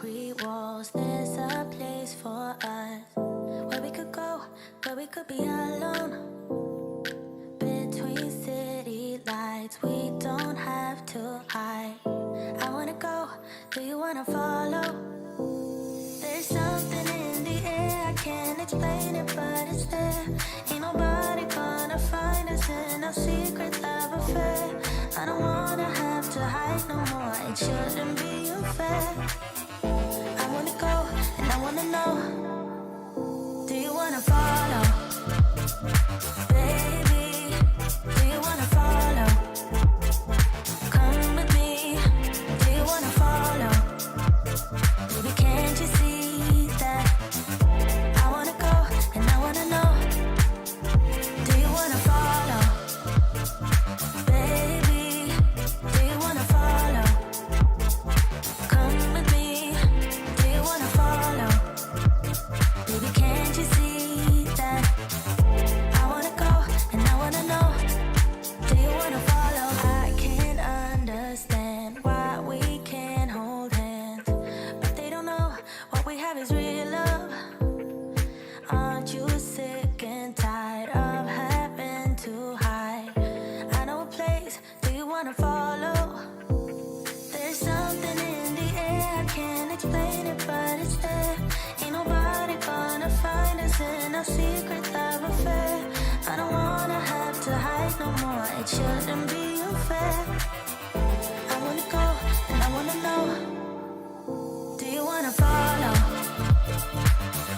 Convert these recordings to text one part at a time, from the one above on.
concrete walls. There's a place for us where we could go, where we could be alone. Between city lights, we don't have to hide. I wanna go, do you wanna follow? There's something in the air, I can't explain it, but it's there. Ain't nobody gonna find us in our secret love affair. I don't wanna have to hide no more, it shouldn't be unfair. I wanna go, and I wanna know, do you wanna follow? Baby, do you wanna follow? Come with me, do you wanna follow? Baby, can't you see that? I wanna go, and I wanna know, do you wanna follow? Baby, do you wanna follow? Come with me, do you wanna follow? Baby, can't you see that? I wanna go, and I wanna know, do you wanna follow? I can't understand why we can't hold hands, but they don't know what we have is real love. Aren't you sick and tired of having to hide? I know a place, do you wanna follow? There's something in the air, I can't explain it, but it's there. Ain't nobody gonna find us in our secret love affair. I don't wanna have to hide no more, it shouldn't be unfair. I wanna go, and I wanna know, do you wanna follow?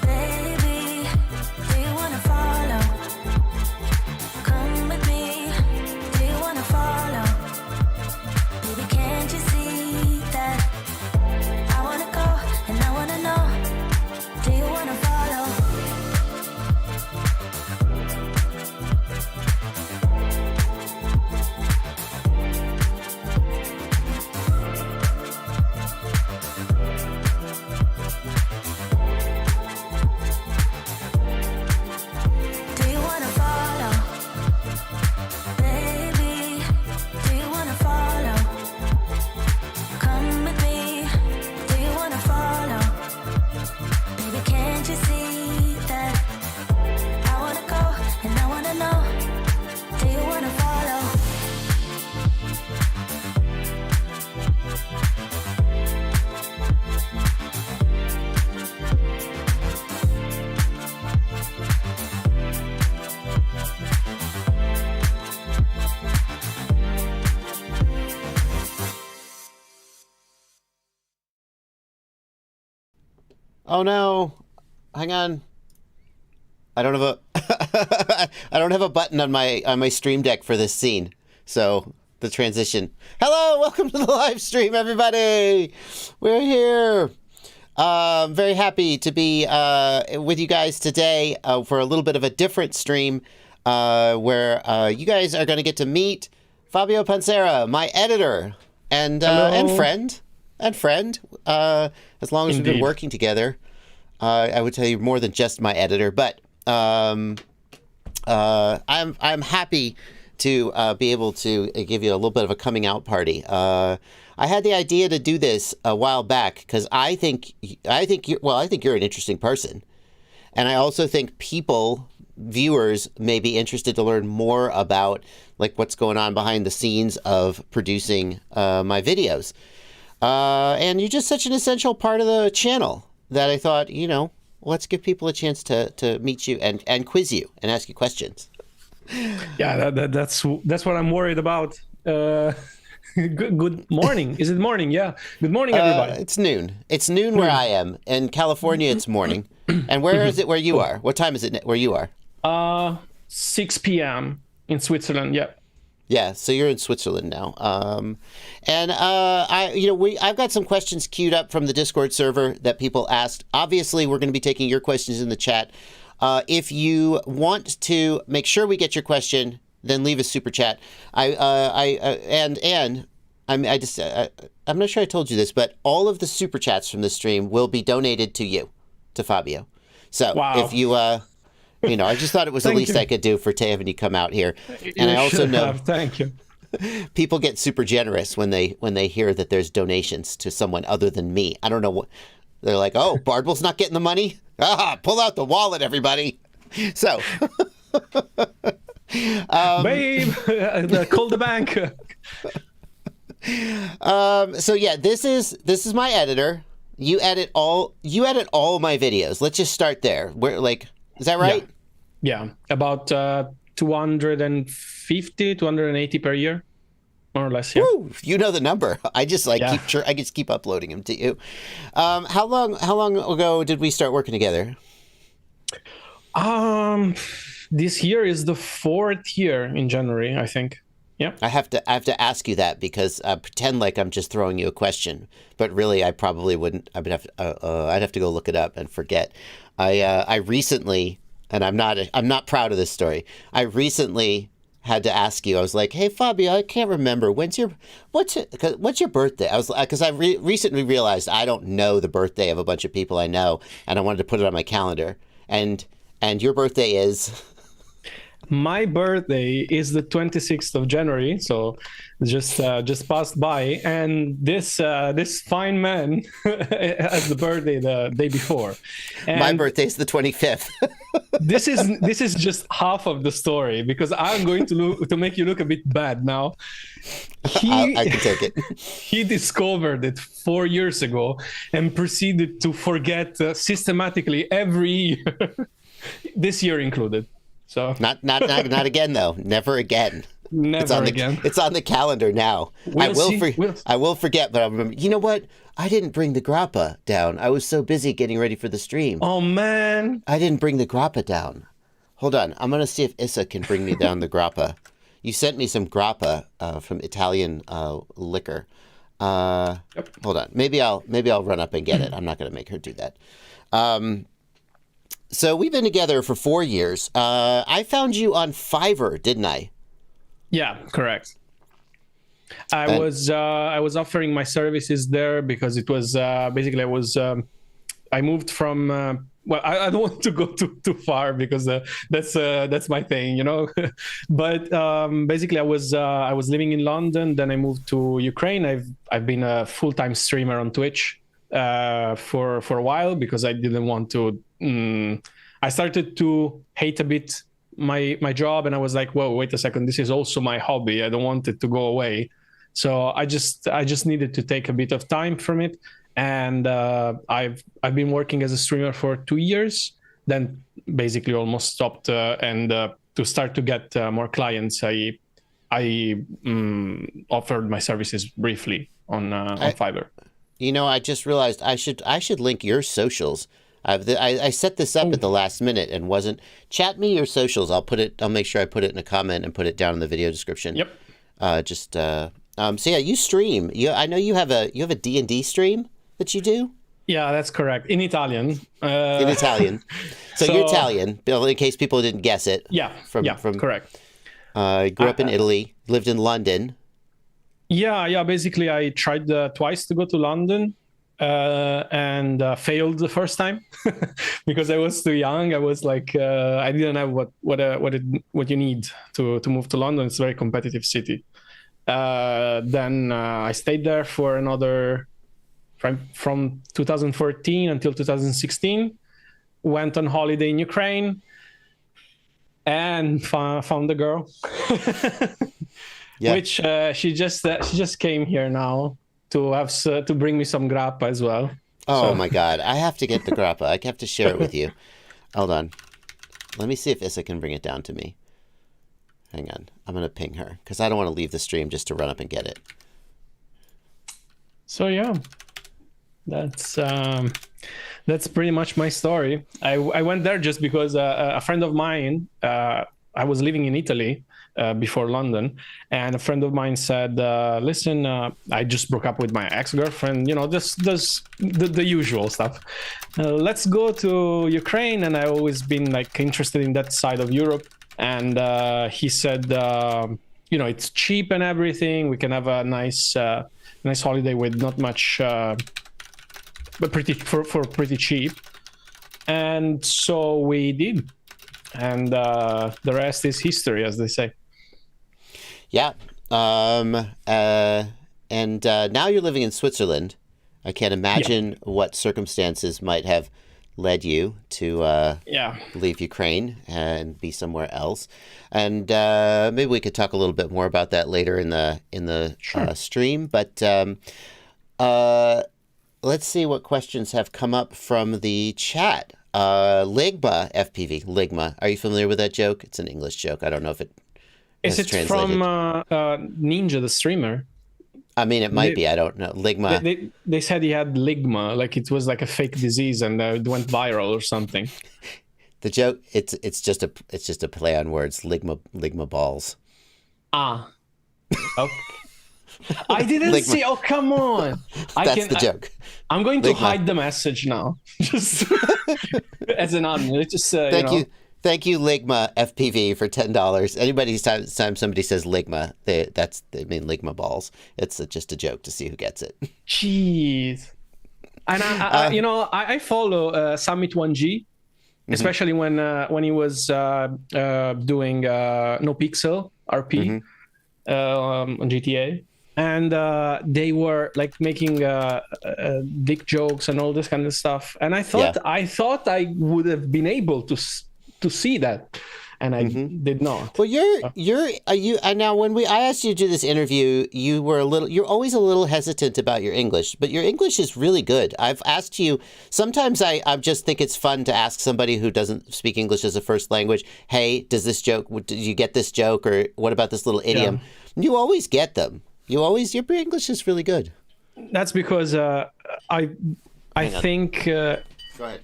Baby, do you wanna follow? Come with me, do you wanna follow? Baby, can't you see that? I wanna go, and I wanna know, do you wanna follow? Do you wanna follow? Baby, do you wanna follow? Come with me, do you wanna follow? Baby, can't you see that? I wanna go, and I wanna know, do you wanna follow? Oh no, hang on. I don't have a I don't have a button on my Stream Deck for this scene. So the transition. Hello, welcome to the live stream, everybody. We're here. Very happy to be with you guys today for a little bit of a different stream where you guys are going to get to meet Fabio Pansera, my editor and friend. As long as we've been working together, I would tell you more than just my editor. But I'm happy to be able to give you a little bit of a coming out party. I had the idea to do this a while back because I think you're an interesting person, and I also think viewers may be interested to learn more about like what's going on behind the scenes of producing my videos. And you're just such an essential part of the channel that I thought, let's give people a chance to meet you and quiz you and ask you questions. Yeah, that's what I'm worried about. Good morning. Is it morning? Yeah. Good morning, everybody. It's noon. It's noon where I am. In California, it's morning. And where is it where you are? What time is it where you are? 6 p.m. in Switzerland. Yeah. Yeah, so you're in Switzerland now, I've got some questions queued up from the Discord server that people asked. Obviously, we're going to be taking your questions in the chat. If you want to make sure we get your question, then leave a super chat. I'm not sure I told you this, but all of the super chats from this stream will be donated to Fabio. So if you I just thought it was the least I could do for having you come out here. And I also know. Thank you. People get super generous when they hear that there's donations to someone other than me. I don't know what they're like. Oh, Bardwell's not getting the money. Pull out the wallet, everybody. So, babe, call the bank. So yeah, this is my editor. You edit all my videos. Let's just start there. Is that right? Yeah, about 250, 280 per year, more or less. Yeah. Woo, you know the number. I just I just keep uploading them to you. How long ago did we start working together? This year is the 4th year in January, I think. Yeah. I have to ask you that because pretend like I'm just throwing you a question, but really I probably wouldn't. I'd have to go look it up and forget. I recently, and I'm not proud of this story. I recently had to ask you. I was like, "Hey Fabio, I can't remember what's your birthday?" I was because I recently realized I don't know the birthday of a bunch of people I know, and I wanted to put it on my calendar. And your birthday is. My birthday is the 26th of January, so just passed by, and this fine man has the birthday the day before. And my birthday is the 25th. this is just half of the story because I'm going to make you look a bit bad now. I can take it. He discovered it 4 years ago and proceeded to forget systematically every year, this year included. So not again though. Never again. Never again. It's on the calendar now. I will forget, but I'll remember. You know what? I didn't bring the grappa down. I was so busy getting ready for the stream. Oh man! I didn't bring the grappa down. Hold on. I'm gonna see if Issa can bring me down the grappa. You sent me some grappa from Italian liquor. Yep. Hold on. Maybe I'll run up and get it. I'm not gonna make her do that. So we've been together for 4 years. I found you on Fiverr, didn't I? Yeah, correct. I was offering my services there because it was basically I moved from I don't want to go too far because that's my thing, you know. But basically I was living in London, then I moved to Ukraine. I've been a full-time streamer on Twitch for a while because I didn't want to. I started to hate a bit my job, and I was like, whoa, wait a second, this is also my hobby. I don't want it to go away. So I just needed to take a bit of time from it. And I've been working as a streamer for 2 years, then basically almost stopped. And to start to get more clients, I offered my services briefly on Fiverr. You know, I just realized I should link your socials. I set this up at the last minute and wasn't. Chat me your socials. I'll make sure I put it in a comment and put it down in the video description. Yep. So yeah, you stream. I know you have a D&D stream that you do. Yeah, that's correct. In Italian. In Italian. So you're Italian, in case people didn't guess it. Yeah. From correct. Grew up in Italy, lived in London. Yeah. Basically, I tried twice to go to London. And failed the first time because I was too young. I was like, I didn't have what you need to move to London. It's a very competitive city. Then I stayed there for another from 2014 until 2016. Went on holiday in Ukraine and found a girl, which she just came here now. To bring me some grappa as well. Oh my God. I have to get the grappa. I have to share it with you. Hold on. Let me see if Issa can bring it down to me. Hang on. I'm going to ping her because I don't want to leave the stream just to run up and get it. So yeah, that's pretty much my story. I went there just because a friend of mine, I was living in Italy before London, and a friend of mine said, listen, I just broke up with my ex-girlfriend, you know, this the usual stuff. Let's go to Ukraine. And I always been like interested in that side of Europe. And he said, you know, it's cheap and everything. We can have a nice holiday with not much, but pretty cheap. And so we did. And the rest is history, as they say. Yeah. Now you're living in Switzerland. I can't imagine what circumstances might have led you to leave Ukraine and be somewhere else. And maybe we could talk a little bit more about that later in the stream. But let's see what questions have come up from the chat. Ligma FPV. Ligma. Are you familiar with that joke? It's an English joke. I don't know if it is it translated. From Ninja the streamer. I mean, it might be. I don't know. Ligma. They said he had ligma, like it was like a fake disease, and it went viral or something. The joke. It's just a play on words. Ligma balls. Ah. Okay. I didn't see. Oh, come on! That's the joke. I'm going to hide the message now, just as an admin. Just Thank you, Ligma FPV for $10. Anybody time somebody says Ligma, they mean Ligma balls. It's just a joke to see who gets it. Jeez. And I follow Summit 1G, especially when he was doing No Pixel RP on GTA. And they were like making dick jokes and all this kind of stuff. And I thought I would have been able to see that, and I did not. Well, now when I asked you to do this interview, you're always a little hesitant about your English, but your English is really good. I've asked you, sometimes I just think it's fun to ask somebody who doesn't speak English as a first language, hey, did you get this joke, or what about this little idiom? Yeah. You always get them. Your English is really good. That's because I think. Go ahead.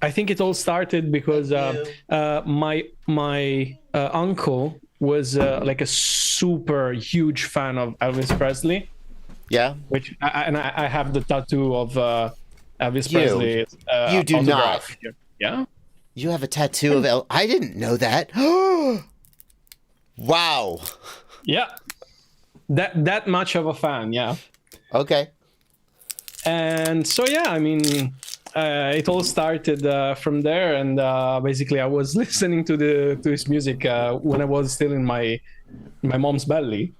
I think it all started because my uncle was like a super huge fan of Elvis Presley. Yeah. I have the tattoo of Elvis Presley. You do not. Here. Yeah. You have a tattoo of I didn't know that. Wow. Yeah. That much of a fan. Yeah. Okay. And so I mean. It all started from there, and basically I was listening to his music when I was still in my mom's belly.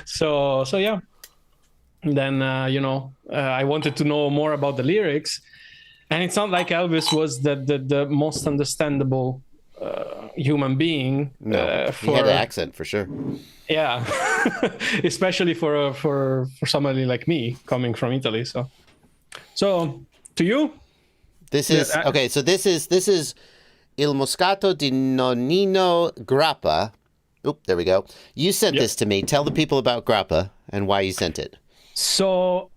So yeah. Then I wanted to know more about the lyrics, and it's not like Elvis was the most understandable human being. No, he had an accent for sure. Yeah, especially for somebody like me coming from Italy. So. To you? This is okay. So this is Il Moscato di Nonnino Grappa. Oop, there we go. You sent this to me. Tell the people about Grappa and why you sent it. So,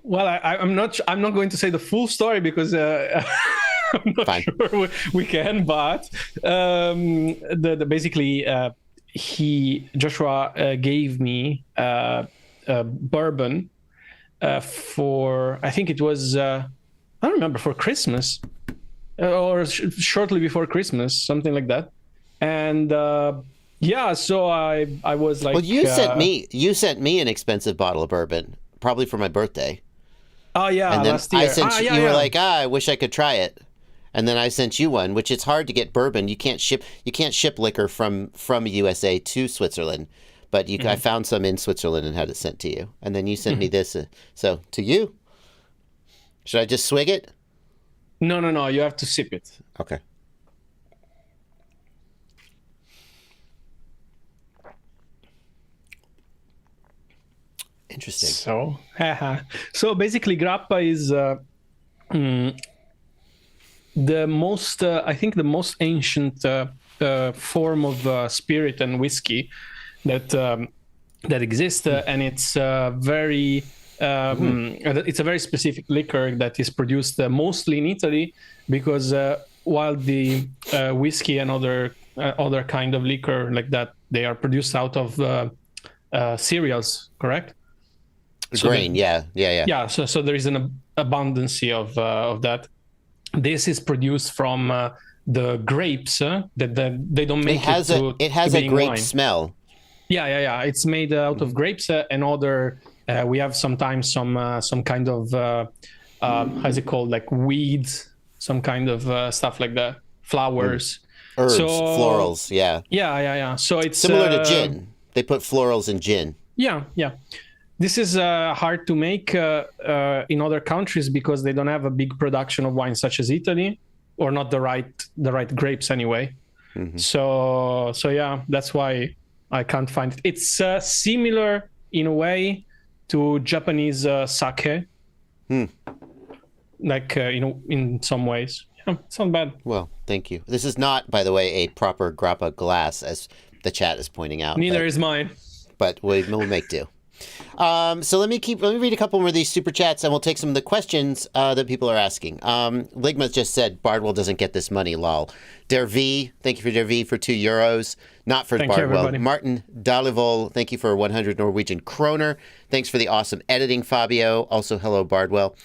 well, I'm not going to say the full story because I'm not sure we can. But basically, Joshua gave me bourbon. For I think it was I don't remember, for Christmas or shortly before Christmas, something like that. And so I was like, well, you sent me an expensive bottle of bourbon, probably for my birthday. Oh yeah, and then last year. I sent you were like, I wish I could try it. And then I sent you one, which it's hard to get bourbon. You can't ship liquor from USA to Switzerland. But I found some in Switzerland and had it sent to you. And then you sent me this. So, to you? Should I just swig it? No. You have to sip it. Okay. Interesting. So basically, Grappa is the most, I think, the most ancient form of spirit and whiskey that exists, and it's very it's a very specific liquor that is produced mostly in Italy, because while the whiskey and other kind of liquor like that, they are produced out of cereals, correct? Grain, yeah. So there is an abundance of that. This is produced from the grapes that they don't make it has a grape smell. Yeah. It's made out of grapes and other. We have sometimes some kind of how's it called, like weeds, some kind of stuff like that, flowers, herbs, florals. Yeah. So it's similar to gin. They put florals in gin. Yeah. This is hard to make in other countries because they don't have a big production of wine such as Italy, or not the right grapes anyway. So yeah, that's why I can't find it. It's similar in a way to Japanese sake, like in some ways. Yeah, it's not bad. Well, thank you. This is not, by the way, a proper grappa glass, as the chat is pointing out. Neither is mine. But we'll make do. So let me read a couple more of these super chats, and we'll take some of the questions that people are asking. Ligma just said Bardwell doesn't get this money, lol. Dervi, thank you for Dervi for €2. Not for Thank Bardwell. you, Martin Dalivol, thank you for 100 Norwegian kroner. Thanks for the awesome editing, Fabio. Also, hello, Bardwell.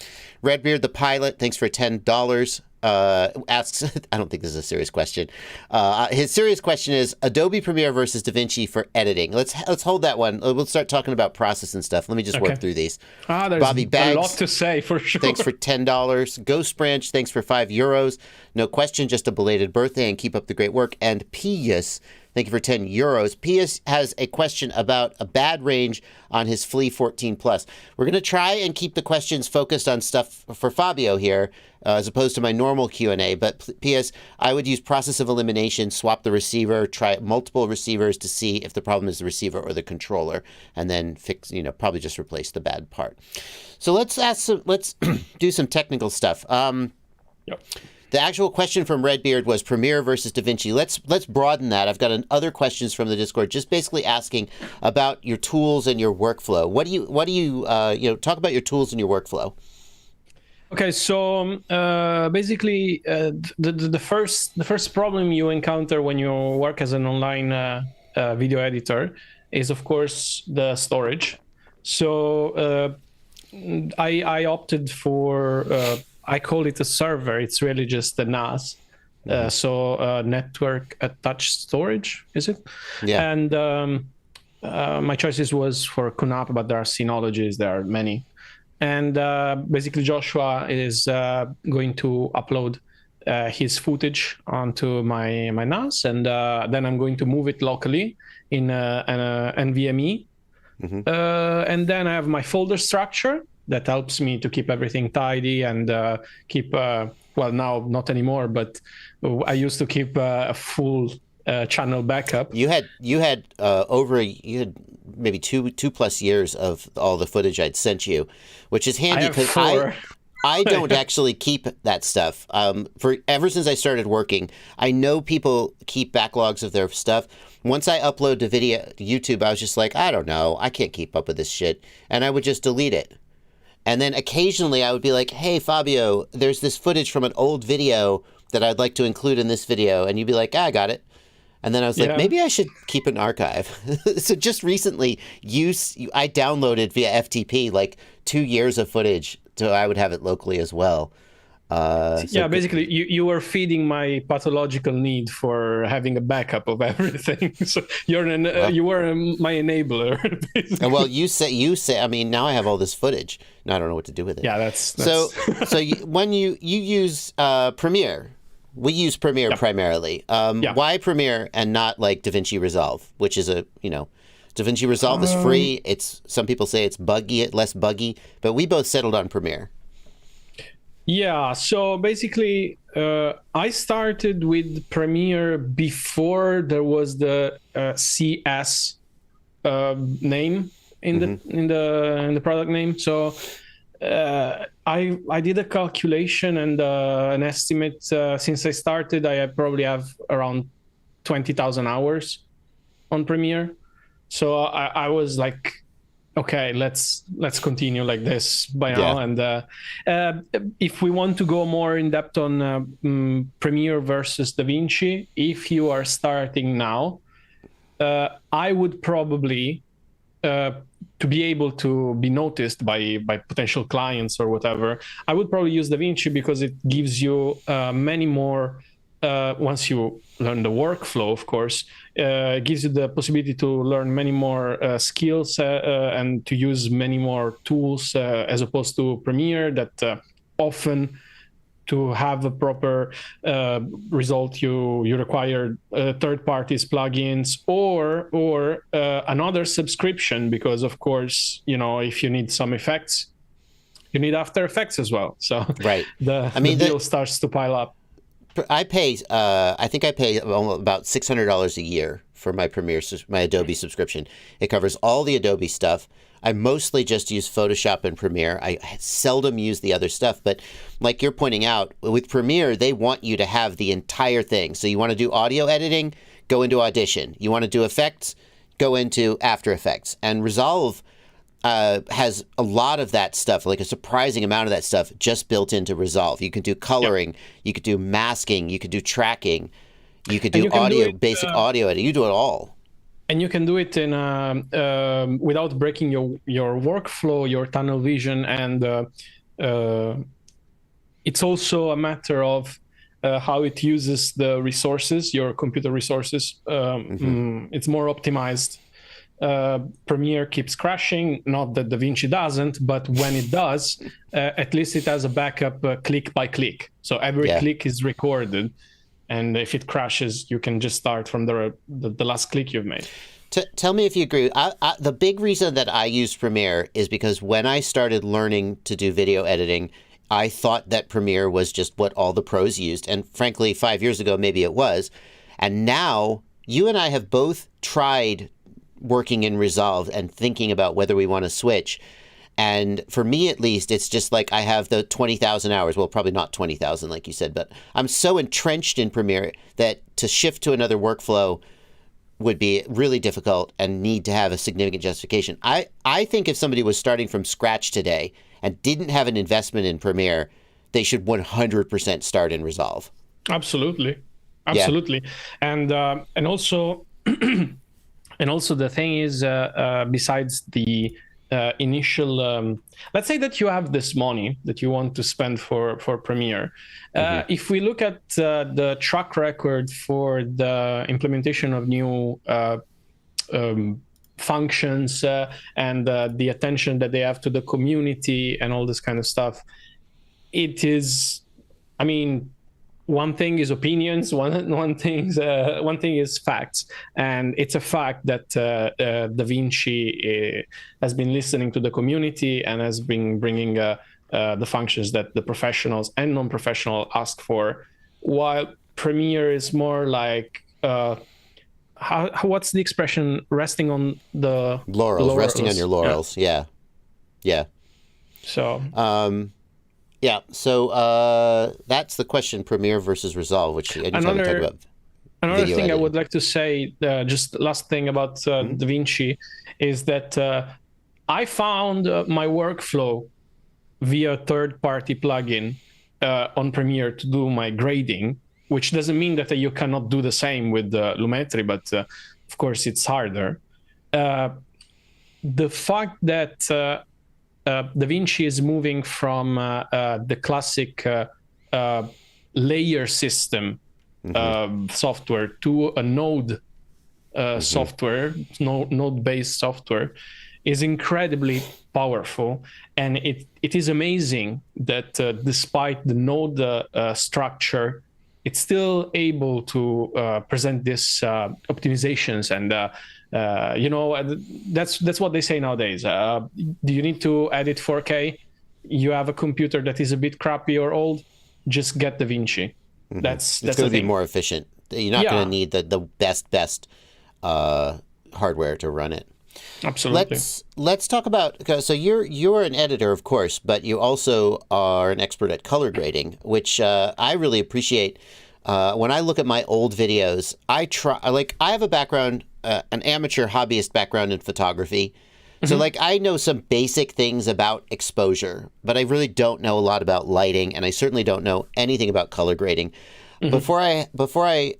Redbeard the pilot, thanks for $10. Asks, I don't think this is a serious question. His serious question is Adobe Premiere versus DaVinci for editing. Let's hold that one. We'll start talking about process and stuff. Let me just work through these. There's Bobby Baggs, a lot to say for sure. Thanks for $10. Ghost Branch, thanks for €5. No question, just a belated birthday, and keep up the great work. And Pius, thank you for €10. Pius has a question about a bad range on his Flea 14 Plus. We're going to try and keep the questions focused on stuff for Fabio here, as opposed to my normal Q&A. But P.S., I would use process of elimination, swap the receiver, try multiple receivers to see if the problem is the receiver or the controller, and then fix, probably just replace the bad part. So let's do some technical stuff. Yep. The actual question from Redbeard was Premiere versus DaVinci. Let's broaden that. I've got other questions from the Discord, just basically asking about your tools and your workflow. What do you talk about your tools and your workflow? Okay, so basically, the first problem you encounter when you work as an online video editor is, of course, the storage. So I opted for I call it a server. It's really just a NAS. So network attached storage, is it? Yeah. And my choices was for QNAP, but there are Synologies. There are many. And basically, Joshua is going to upload his footage onto my NAS, and then I'm going to move it locally in an NVMe. And then I have my folder structure that helps me to keep everything tidy and keep, well, now not anymore, but I used to keep a full channel backup. You had maybe two plus years of all the footage I'd sent you, which is handy because I don't actually keep that stuff. Ever since I started working, I know people keep backlogs of their stuff. Once I upload the video to YouTube, I was just like, I don't know, I can't keep up with this shit, and I would just delete it. And then occasionally I would be like, hey, Fabio, there's this footage from an old video that I'd like to include in this video. And you'd be like, I got it. And then I was like, maybe I should keep an archive. So just recently, I downloaded via FTP like 2 years of footage, so I would have it locally as well. Basically, you were feeding my pathological need for having a backup of everything. So you were my enabler. Basically. Well, you say. I mean, now I have all this footage. Now I don't know what to do with it. Yeah, that's... So when you use Premiere, we use Premiere primarily. Why Premiere and not like DaVinci Resolve, which is DaVinci Resolve is free. Some people say it's less buggy, but we both settled on Premiere. Yeah, so basically, I started with Premiere before there was the CS name in the product name. So I did a calculation and an estimate. Since I started, I probably have around 20,000 hours on Premiere. So I was like, okay, let's continue like this by now. And if we want to go more in depth on Premiere versus DaVinci, if you are starting now, I would probably, to be able to be noticed by potential clients or whatever, I would probably use DaVinci because it gives you many more, once you learn the workflow, of course, gives you the possibility to learn many more skills and to use many more tools as opposed to Premiere that often to have a proper result, you require third parties plugins or another subscription, because of course, if you need some effects, you need After Effects as well. So right. the bill starts to pile up. I pay about $600 a year for my my Adobe subscription. It covers all the Adobe stuff. I mostly just use Photoshop and Premiere. I seldom use the other stuff, but like you're pointing out, with Premiere, they want you to have the entire thing. So you want to do audio editing, go into Audition. You want to do effects, go into After Effects. And Resolve has a lot of that stuff, like a surprising amount of that stuff just built into Resolve. You can do coloring, you could do masking, you could do tracking, you could do audio, basic audio editing. You do it all. And you can do it in without breaking your workflow, your tunnel vision, and it's also a matter of how it uses the resources, your computer resources. It's more optimized. Premiere keeps crashing, not that DaVinci doesn't, but when it does, at least it has a backup click by click. So every click is recorded. And if it crashes, you can just start from the last click you've made. Tell me if you agree. The big reason that I use Premiere is because when I started learning to do video editing, I thought that Premiere was just what all the pros used. And frankly, 5 years ago, maybe it was. And now you and I have both tried working in Resolve and thinking about whether we want to switch. And for me, at least, it's just like I have the 20,000 hours. Well, probably not 20,000, like you said, but I'm so entrenched in Premiere that to shift to another workflow would be really difficult and need to have a significant justification. I think if somebody was starting from scratch today and didn't have an investment in Premiere, they should 100% start in Resolve. Absolutely. And also and also the thing is, besides the initial, let's say that you have this money that you want to spend for Premiere. If we look at the track record for the implementation of new functions and the attention that they have to the community and all this kind of stuff, it is, I mean, one thing is opinions, one thing is facts, and it's a fact that DaVinci has been listening to the community and has been bringing the functions that the professionals and non-professional ask for, while Premiere is more like what's the expression? Resting on the laurels. Resting on your laurels. Yeah. So. Yeah, so that's the question: Premiere versus Resolve, which anytime we talk about. Another thing editing. I would like to say, just last thing about DaVinci, is that I found my workflow via third-party plugin on Premiere to do my grading, which doesn't mean that you cannot do the same with Lumetri, but of course it's harder. The fact that DaVinci is moving from the classic layer system software to a node software, node-based software, is incredibly powerful. And it is amazing that despite the node structure, it's still able to present this optimizations and that's what they say nowadays. Do you need to edit 4K? You have a computer that is a bit crappy or old, just get DaVinci. That's going to be more efficient. You're not going to need the best hardware to run it. Absolutely. Let's talk about, so you're an editor, of course, but you also are an expert at color grading, which I really appreciate. When I look at my old videos, I have a background, an amateur hobbyist background in photography. So I know some basic things about exposure, but I really don't know a lot about lighting, and I certainly don't know anything about color grading. Before I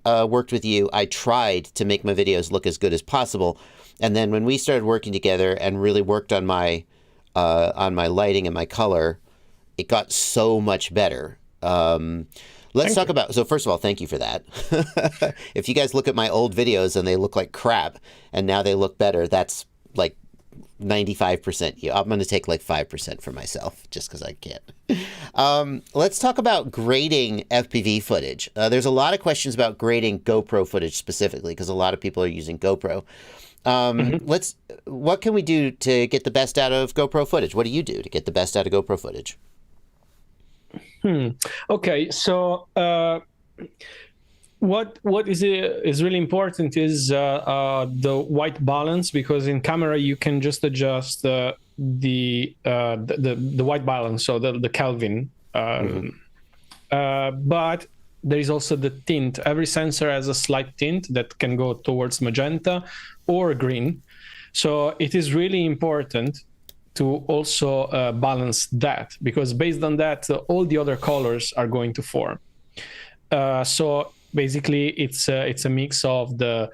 worked with you, I tried to make my videos look as good as possible. And then when we started working together and really worked on my lighting and my color, it got so much better. Let's talk about, so first of all, thank you for that. If you guys look at my old videos and they look like crap and now they look better, that's like 95% you. I'm going to take like 5% for myself just because I can't. Let's talk about grading FPV footage. There's a lot of questions about grading GoPro footage specifically because a lot of people are using GoPro. What can we do to get the best out of GoPro footage? What do you do to get the best out of GoPro footage? Okay, so what is really important is the white balance, because in camera you can just adjust the white balance, so the Kelvin. But there is also the tint. Every sensor has a slight tint that can go towards magenta or green. So it is really important to also balance that, because based on that, all the other colors are going to form. So basically, it's a mix of the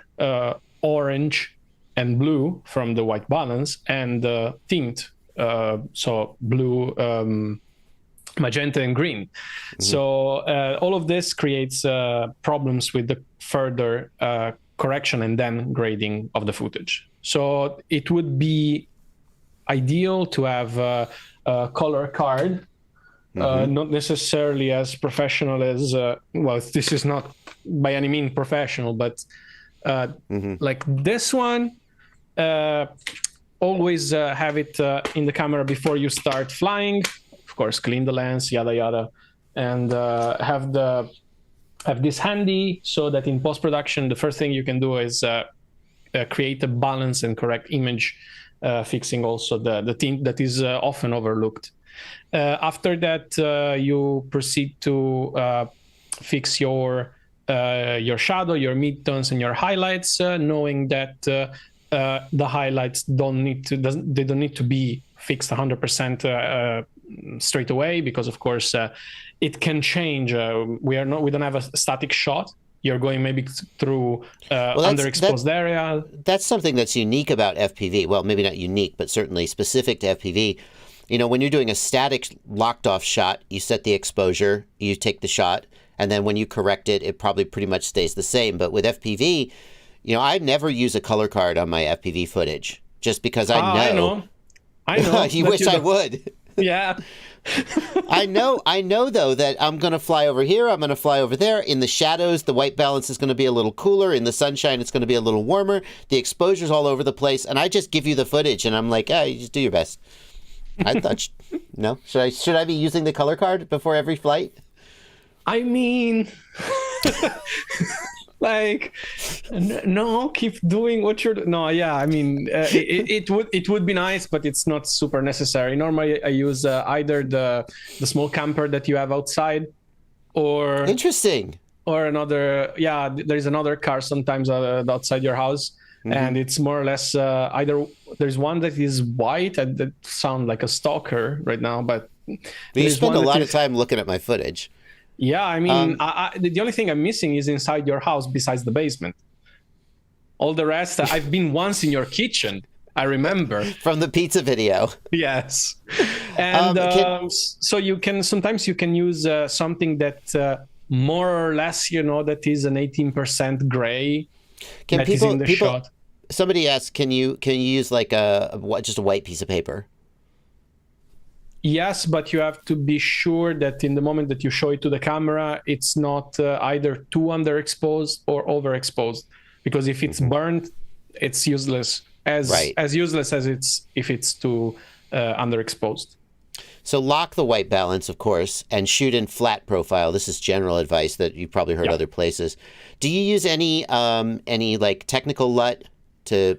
orange and blue from the white balance and the tint, so blue, magenta, and green. So all of this creates problems with the further correction and then grading of the footage. So it would be ideal to have a color card, not necessarily as professional as, well, this is not by any means professional, but like this one, always have it in the camera before you start flying. Of course, clean the lens, yada yada, and have this handy so that in post-production, the first thing you can do is create a balanced and correct image, fixing also the tint that is often overlooked. After that, you proceed to fix your shadow, your midtones, and your highlights, knowing that the highlights don't need to be fixed 100% straight away, because of course it can change. We don't have a static shot. You're going maybe through underexposed area. That's something that's unique about FPV. Well, maybe not unique, but certainly specific to FPV. You know, when you're doing a static locked off shot, you set the exposure, you take the shot, and then when you correct it, it probably pretty much stays the same. But with FPV, you know, I never use a color card on my FPV footage just because I know. You wish I would. Yeah. I know though that I'm going to fly over here, I'm going to fly over there. In the shadows, the white balance is going to be a little cooler. In the sunshine, it's going to be a little warmer. The exposure's all over the place, and I just give you the footage and I'm like, you just do your best. I thought no. Should I be using the color card before every flight? I mean, like, no, keep doing what you're. No, yeah, I mean, it would be nice, but it's not super necessary. Normally, I use either the small camper that you have outside, or interesting, or another. Yeah, there's another car sometimes outside your house, and it's more or less either. There's one that is white, and that sounds like a stalker right now, but you spend a lot of time looking at my footage. Yeah, I mean, the only thing I'm missing is inside your house besides the basement. All the rest, I've been once in your kitchen, I remember. From the pizza video. Yes. And so sometimes you can use something that more or less, that is an 18% gray that is in the shot. Somebody asked, can you use like just a white piece of paper? Yes, but you have to be sure that in the moment that you show it to the camera, it's not either too underexposed or overexposed. Because if it's burnt, it's useless. As useless as if it's too underexposed. So lock the white balance, of course, and shoot in flat profile. This is general advice that you probably heard other places. Do you use any like technical LUT to,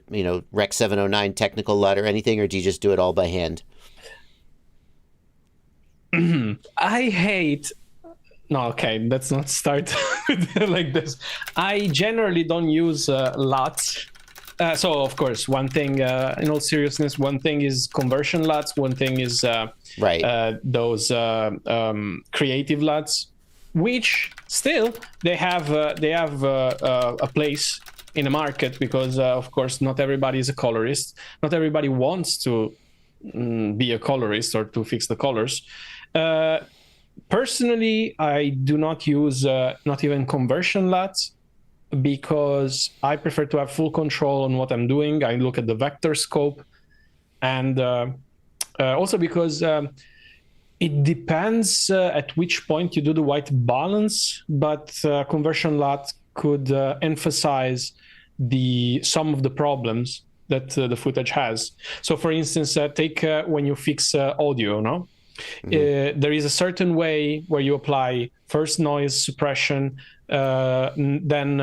Rec 709 technical LUT or anything, or do you just do it all by hand? I hate. No, okay, let's not start like this. I generally don't use LUTs. So, of course, one thing, in all seriousness, one thing is conversion LUTs. One thing is those creative LUTs, which still they have a place in the market because, of course, not everybody is a colorist. Not everybody wants to be a colorist or to fix the colors. Personally, I do not use not even conversion LUTs because I prefer to have full control on what I'm doing. I look at the vector scope and also because it depends at which point you do the white balance, but conversion LUT could emphasize some of the problems that the footage has. So for instance, take when you fix audio, no? There is a certain way where you apply first noise suppression, then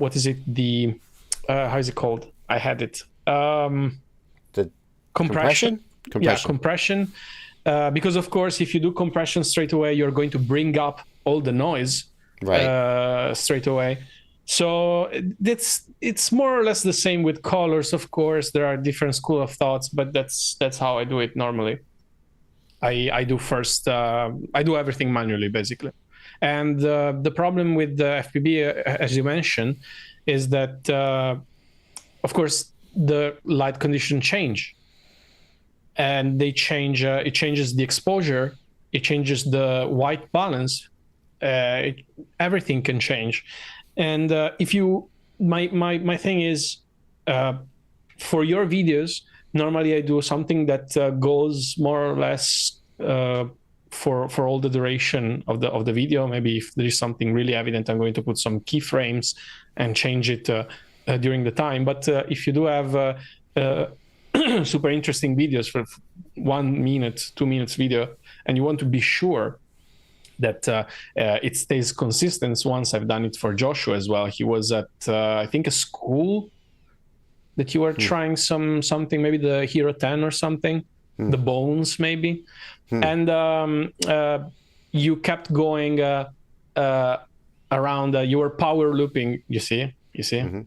what is it? How is it called? I had it. The compression. Compression. Yeah, compression. Because of course, if you do compression straight away, you're going to bring up all the noise straight away. So it's more or less the same with colors. Of course, there are different school of thoughts, but that's how I do it normally. I do first. I do everything manually, basically. And the problem with the FPV, as you mentioned, is that of course the light conditions change, and they change. It changes the exposure. It changes the white balance. Everything can change. And if you, my thing is, for your videos, normally I do something that goes more or less for all the duration of the video. Maybe if there is something really evident, I'm going to put some keyframes and change it during the time. But if you do have super interesting videos for 1 minute, 2 minutes video, and you want to be sure that it stays consistent. Once I've done it for Joshua as well. He was at I think a school that you were trying something, maybe the Hero 10 or something, the Bones maybe, and you kept going around. You were power looping. You see,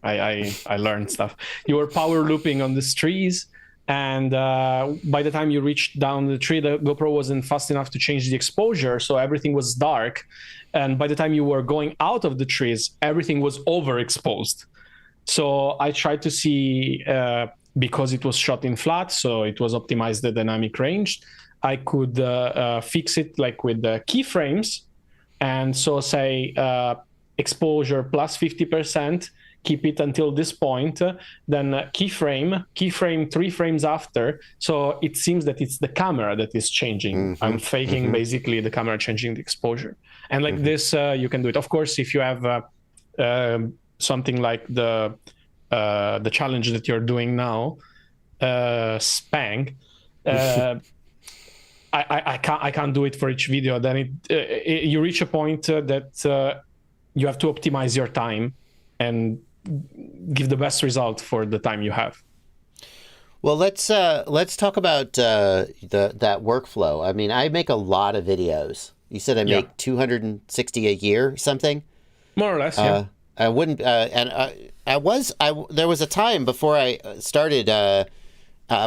I learned stuff. You were power looping on these trees. And by the time you reached down the tree, the GoPro wasn't fast enough to change the exposure, so everything was dark. And by the time you were going out of the trees, everything was overexposed. So I tried to see, because it was shot in flat, so it was optimized the dynamic range, I could fix it like with the keyframes. And so say exposure plus 50%, keep it until this point, then keyframe 3 frames after. So it seems that it's the camera that is changing. I'm faking basically the camera changing the exposure. And like this, you can do it. Of course, if you have something like the challenge that you're doing now, Spang, I can't do it for each video. Then you reach a point that you have to optimize your time and give the best result for the time you have. Well, let's talk about that workflow. I mean, I make a lot of videos. You said I make 260 a year or something? More or less, yeah. I wouldn't, there was a time before I started,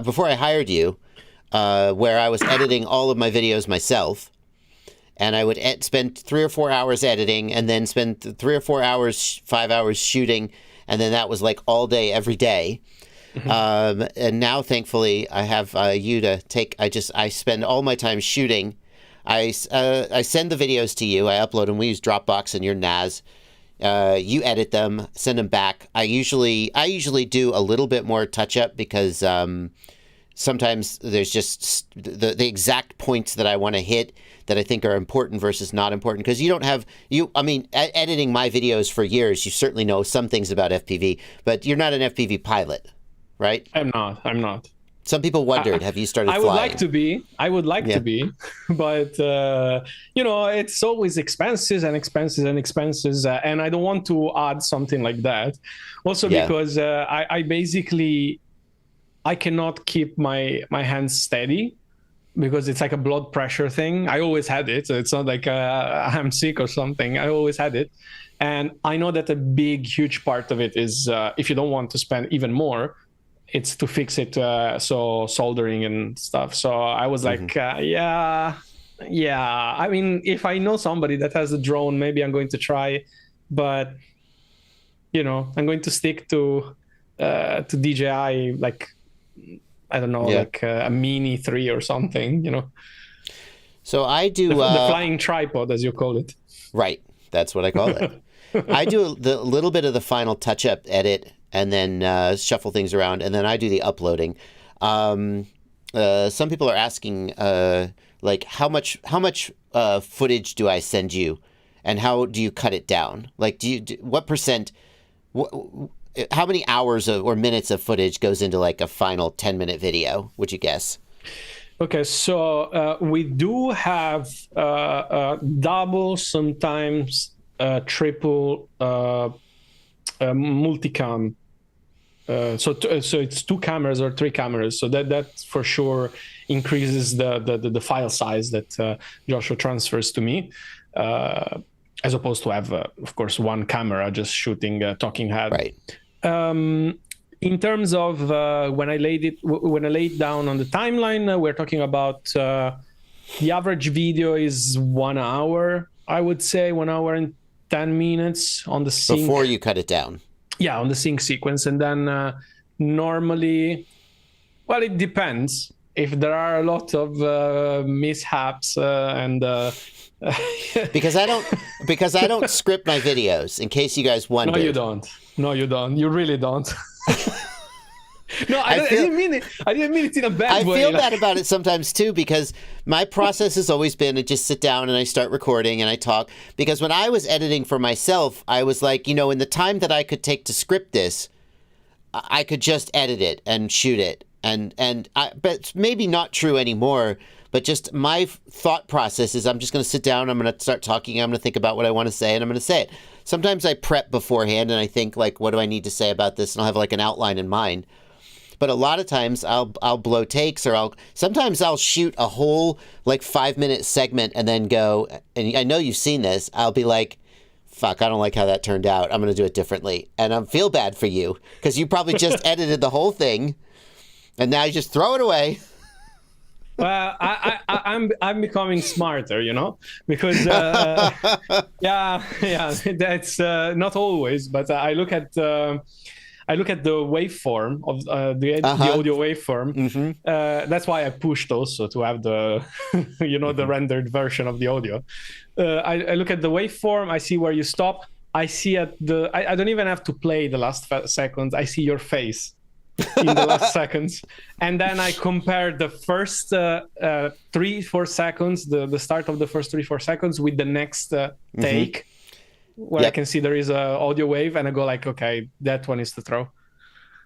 before I hired you, where I was editing all of my videos myself. And I would spend 3 or 4 hours editing, and then spend 3 or 4 hours, 5 hours shooting, and then that was like all day, every day. And now, thankfully, I have you to take. I spend all my time shooting. I send the videos to you. I upload them. We use Dropbox and your NAS. You edit them, send them back. I usually do a little bit more touch up because sometimes there's just the exact points that I want to hit that I think are important versus not important. Because you don't have, editing my videos for years, you certainly know some things about FPV, but you're not an FPV pilot, right? I'm not. Some people wondered, have you started flying? I would like to be, but, it's always expenses, and I don't want to add something like that. Also because I basically, I cannot keep my hands steady because it's like a blood pressure thing. I always had it. So it's not like I'm sick or something. I always had it. And I know that a huge part of it is if you don't want to spend even more, it's to fix it. So soldering and stuff. So I was like, I mean, if I know somebody that has a drone, maybe I'm going to try. But, I'm going to stick to DJI, like, I don't know, like a Mini 3 or something, So I do... the flying tripod, as you call it. Right. That's what I call it. I do the little bit of the final touch-up edit and then shuffle things around, and then I do the uploading. Some people are asking, like, how much footage do I send you, and how do you cut it down? Like, what percent, how many hours or minutes of footage goes into like a final 10-minute video? Would you guess? Okay, so we do have double, sometimes triple multicam. So it's 2 cameras or 3 cameras. So that for sure increases the file size that Joshua transfers to me, as opposed to have, of course, 1 camera just shooting talking head. Right. In terms of when I laid down on the timeline, we're talking about the average video is 1 hour. I would say 1 hour and 10 minutes on the sync. Before you cut it down. Yeah, on the sync sequence. And then normally, well, it depends. If there are a lot of mishaps and because I don't script my videos, in case you guys wondered. No, you don't. No, you don't. You really don't. No, I didn't mean it. I didn't mean it in a bad way. I feel bad about it sometimes too, because my process has always been to just sit down and I start recording and I talk. Because when I was editing for myself, I was like, in the time that I could take to script this, I could just edit it and shoot it. But it's maybe not true anymore. But just my thought process is I'm just going to sit down, I'm going to start talking, I'm going to think about what I want to say, and I'm going to say it. Sometimes I prep beforehand and I think, like, what do I need to say about this? And I'll have like an outline in mind. But a lot of times I'll blow takes, or sometimes I'll shoot a whole like 5-minute segment and then go, and I know you've seen this, I'll be like, fuck, I don't like how that turned out. I'm going to do it differently. And I feel bad for you because you probably just edited the whole thing and now you just throw it away. Well, I'm becoming smarter, because yeah, that's not always, but I look at the waveform of the audio waveform. Mm-hmm. That's why I pushed also to have the the rendered version of the audio. I look at the waveform. I see where you stop. I see I don't even have to play the last seconds. I see your face in the last seconds, and then I compare the first 3-4 seconds, the start of the first 3-4 seconds, with the next take. Where I can see there is a audio wave, and I go like, okay, that one is the throw.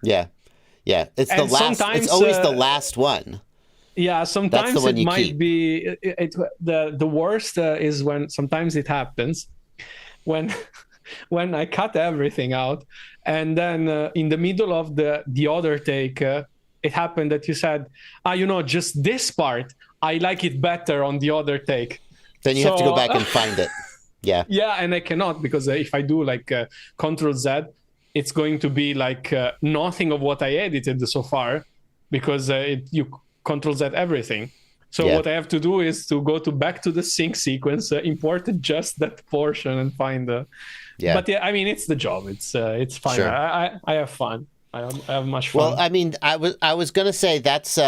Yeah. It's the last. It's always the last one. Yeah, sometimes it might be. The worst is when sometimes it happens when I cut everything out, and then in the middle of the other take, it happened that you said, just this part, I like it better on the other take. Then you have to go back and find it. Yeah. Yeah, and I cannot, because if I do like Control Z, it's going to be like nothing of what I edited so far, because you Control Z everything. So what I have to do is to go back to the sync sequence, import just that portion, and find the. Yeah. But I mean, it's the job. It's fine. Sure. I have fun. I have much fun. Well, I mean, I was gonna say that's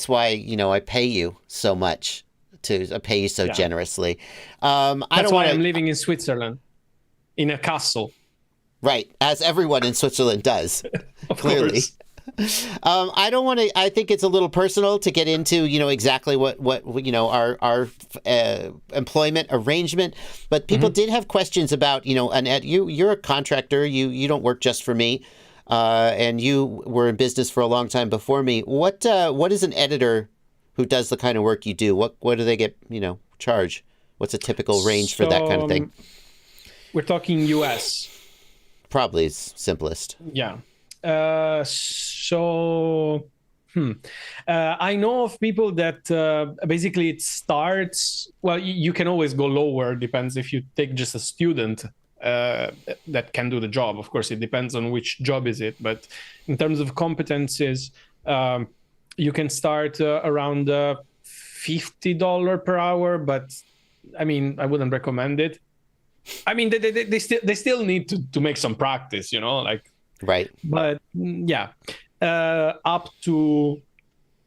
why I pay you so much. I pay you so generously. That's why I'm living in Switzerland, in a castle. Right, as everyone in Switzerland does, clearly. I don't want to. I think it's a little personal to get into, exactly what our employment arrangement. But people did have questions about, Annette. You're a contractor. You don't work just for me, and you were in business for a long time before me. What is an editor who does the kind of work you do? What do they get, charge? What's a typical range for that kind of thing? We're talking US. Probably is simplest. Yeah. I know of people that basically it starts, well, you can always go lower, depends if you take just a student that can do the job. Of course, it depends on which job is it. But in terms of competencies, you can start around $50 per hour, but I mean, I wouldn't recommend it. I mean, they still need to make some practice, Right. But yeah, up to,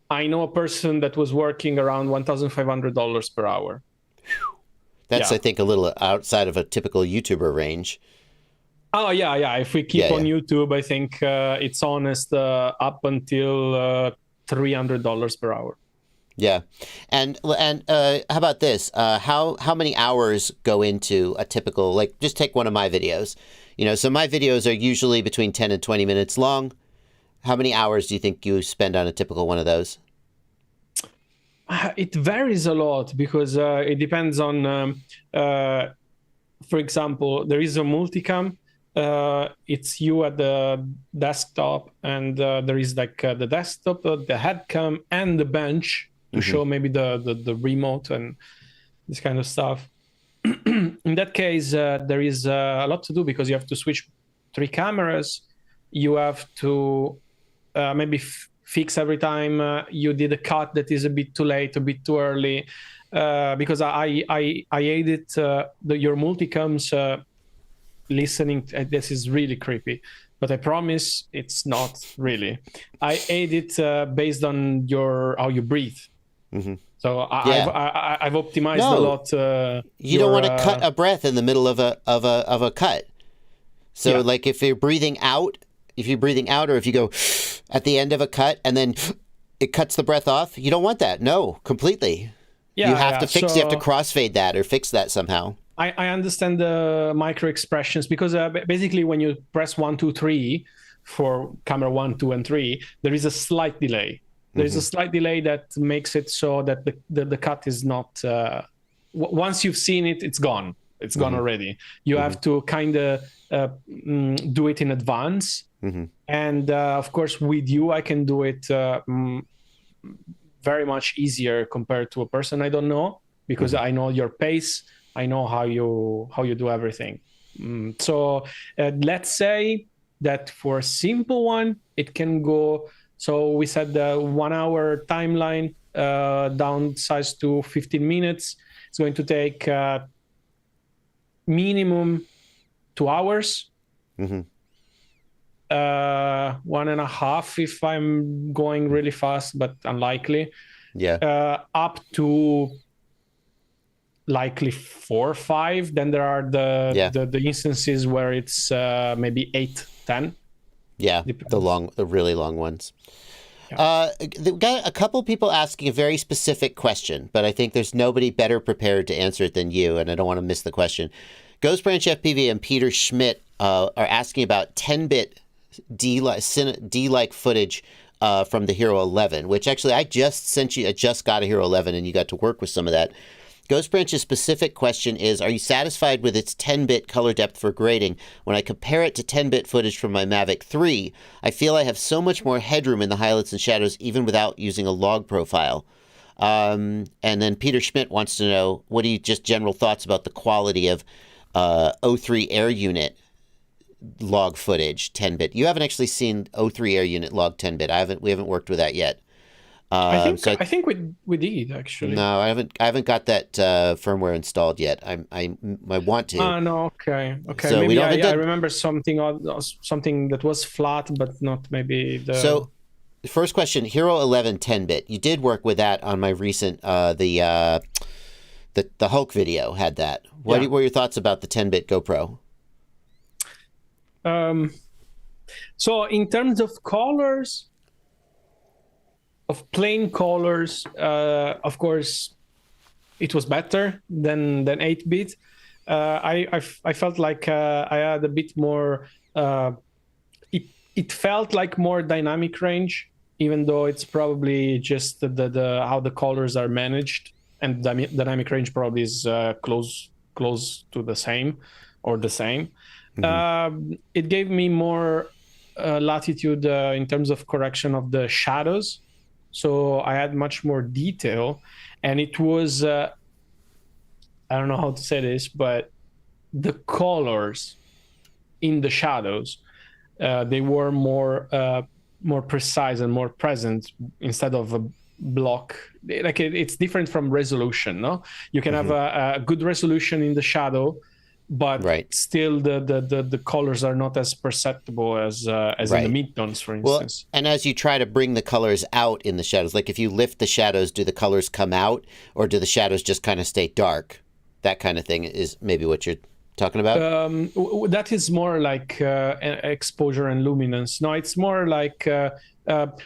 I know a person that was working around $1,500 per hour. That's, I think, a little outside of a typical YouTuber range. Oh, yeah. If we keep on YouTube, I think it's honest up until $300 per hour. Yeah. And how about this? How many hours go into a typical, like, just take one of my videos. So my videos are usually between 10 and 20 minutes long. How many hours do you think you spend on a typical one of those? It varies a lot because it depends on, for example, there is a multicam. It's you at the desktop, and there is like the desktop, the head cam, and the bench to show maybe the remote and this kind of stuff. In that case, there is a lot to do because you have to switch 3 cameras. You have to maybe fix every time you did a cut that is a bit too late, a bit too early. Because I edit your multicams listening. This is really creepy, but I promise it's not really. I edit based on how you breathe. Mm-hmm. So I've optimized a lot. You don't want to cut a breath in the middle of a cut. So like if you're breathing out, or if you go at the end of a cut and then it cuts the breath off, you don't want that. No, completely. Yeah, you have to fix. You have to crossfade that or fix that somehow. I understand the micro expressions because basically when you press 1, 2, 3 for camera 1, 2, and 3, there is a slight delay. There is a slight delay that makes it so that the cut is not. Once you've seen it, it's gone. It's gone already. You have to kind of do it in advance. And of course, with you, I can do it very much easier compared to a person I don't know because I know your pace. I know how you do everything. So let's say that for a simple one, it can go. So we said the 1 hour timeline downsized to 15 minutes. It's going to take minimum 2 hours. 1.5 if I'm going really fast, but unlikely. Yeah. Up to likely 4 or 5. Then there are the instances where it's maybe 8, 10. Yeah, depends. The really long ones. Yeah. We've got a couple people asking a very specific question, but I think there's nobody better prepared to answer it than you, and I don't want to miss the question. Ghost Branch FPV and Peter Schmidt are asking about 10-bit D-like footage from the Hero 11, which actually I just sent you. I just got a Hero 11, and you got to work with some of that. Ghost Branch's specific question is, are you satisfied with its 10-bit color depth for grading? When I compare it to 10-bit footage from my Mavic 3, I feel I have so much more headroom in the highlights and shadows even without using a log profile. And then Peter Schmidt wants to know, what are you just general thoughts about the quality of O3 Air Unit log footage 10-bit? You haven't actually seen O3 Air Unit log 10-bit. We haven't worked with that yet. I think we did actually. No, I haven't got that firmware installed yet. I want to. No, okay. So maybe I remember something that was flat, but not maybe the. So, the first question: Hero 11 10-bit. You did work with that on my recent the Hulk video had that. What were your thoughts about the 10-bit GoPro? So in terms of colors. Of plain colors, of course, it was better than 8-bit. I felt like I had a bit more. It felt like more dynamic range, even though it's probably just the how the colors are managed, and dynamic range probably is close to the same or the same. It gave me more latitude in terms of correction of the shadows. So I had much more detail, and it was, I don't know how to say this, but the colors in the shadows, they were more precise and more present instead of a block. Like it's different from resolution, no? You can have a good resolution in the shadow, but still the colors are not as perceptible as in the midtones, for instance. Well, and as you try to bring the colors out in the shadows, like if you lift the shadows, do the colors come out, or do the shadows just kind of stay dark? That kind of thing is maybe what you're talking about? That is more like exposure and luminance. No, it's more like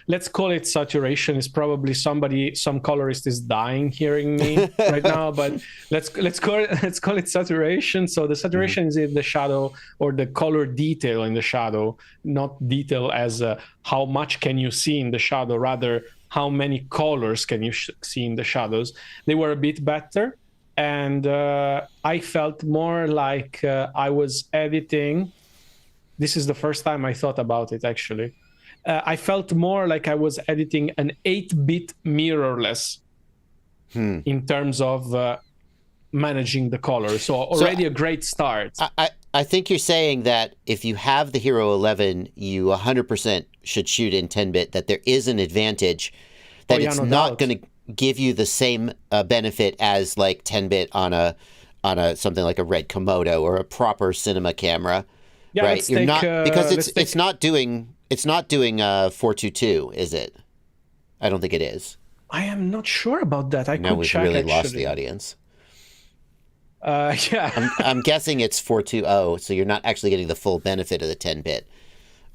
let's call it saturation. Is probably some colorist is dying hearing me right now, but let's call it saturation. So the saturation is in the shadow, or the color detail in the shadow, not detail as how much can you see in the shadow, rather how many colors can you see in the shadows. They were a bit better. And I felt more like I was editing. This is the first time I thought about it, actually. I felt more like I was editing an 8-bit mirrorless in terms of managing the color. So already a great start. I think you're saying that if you have the Hero 11, you 100% should shoot in 10-bit, that there is an advantage, that it's not going to give you the same benefit as like 10-bit on a something like a Red Komodo or a proper cinema camera, right? You're not, because it's not doing 422, is it? I don't think it is. I am not sure about that. I could we've check, really actually. lost the audience. Yeah. I'm guessing it's 420, so you're not actually getting the full benefit of the 10-bit,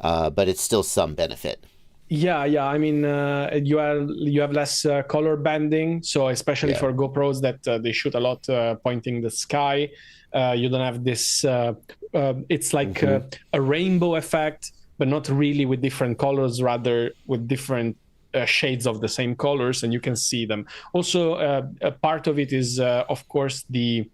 but it's still some benefit. Yeah. I mean, you have less color banding, so especially for GoPros that they shoot a lot pointing the sky. You don't have this. It's like a rainbow effect, but not really with different colors, rather with different shades of the same colors, and you can see them. Also, a part of it is, of course, the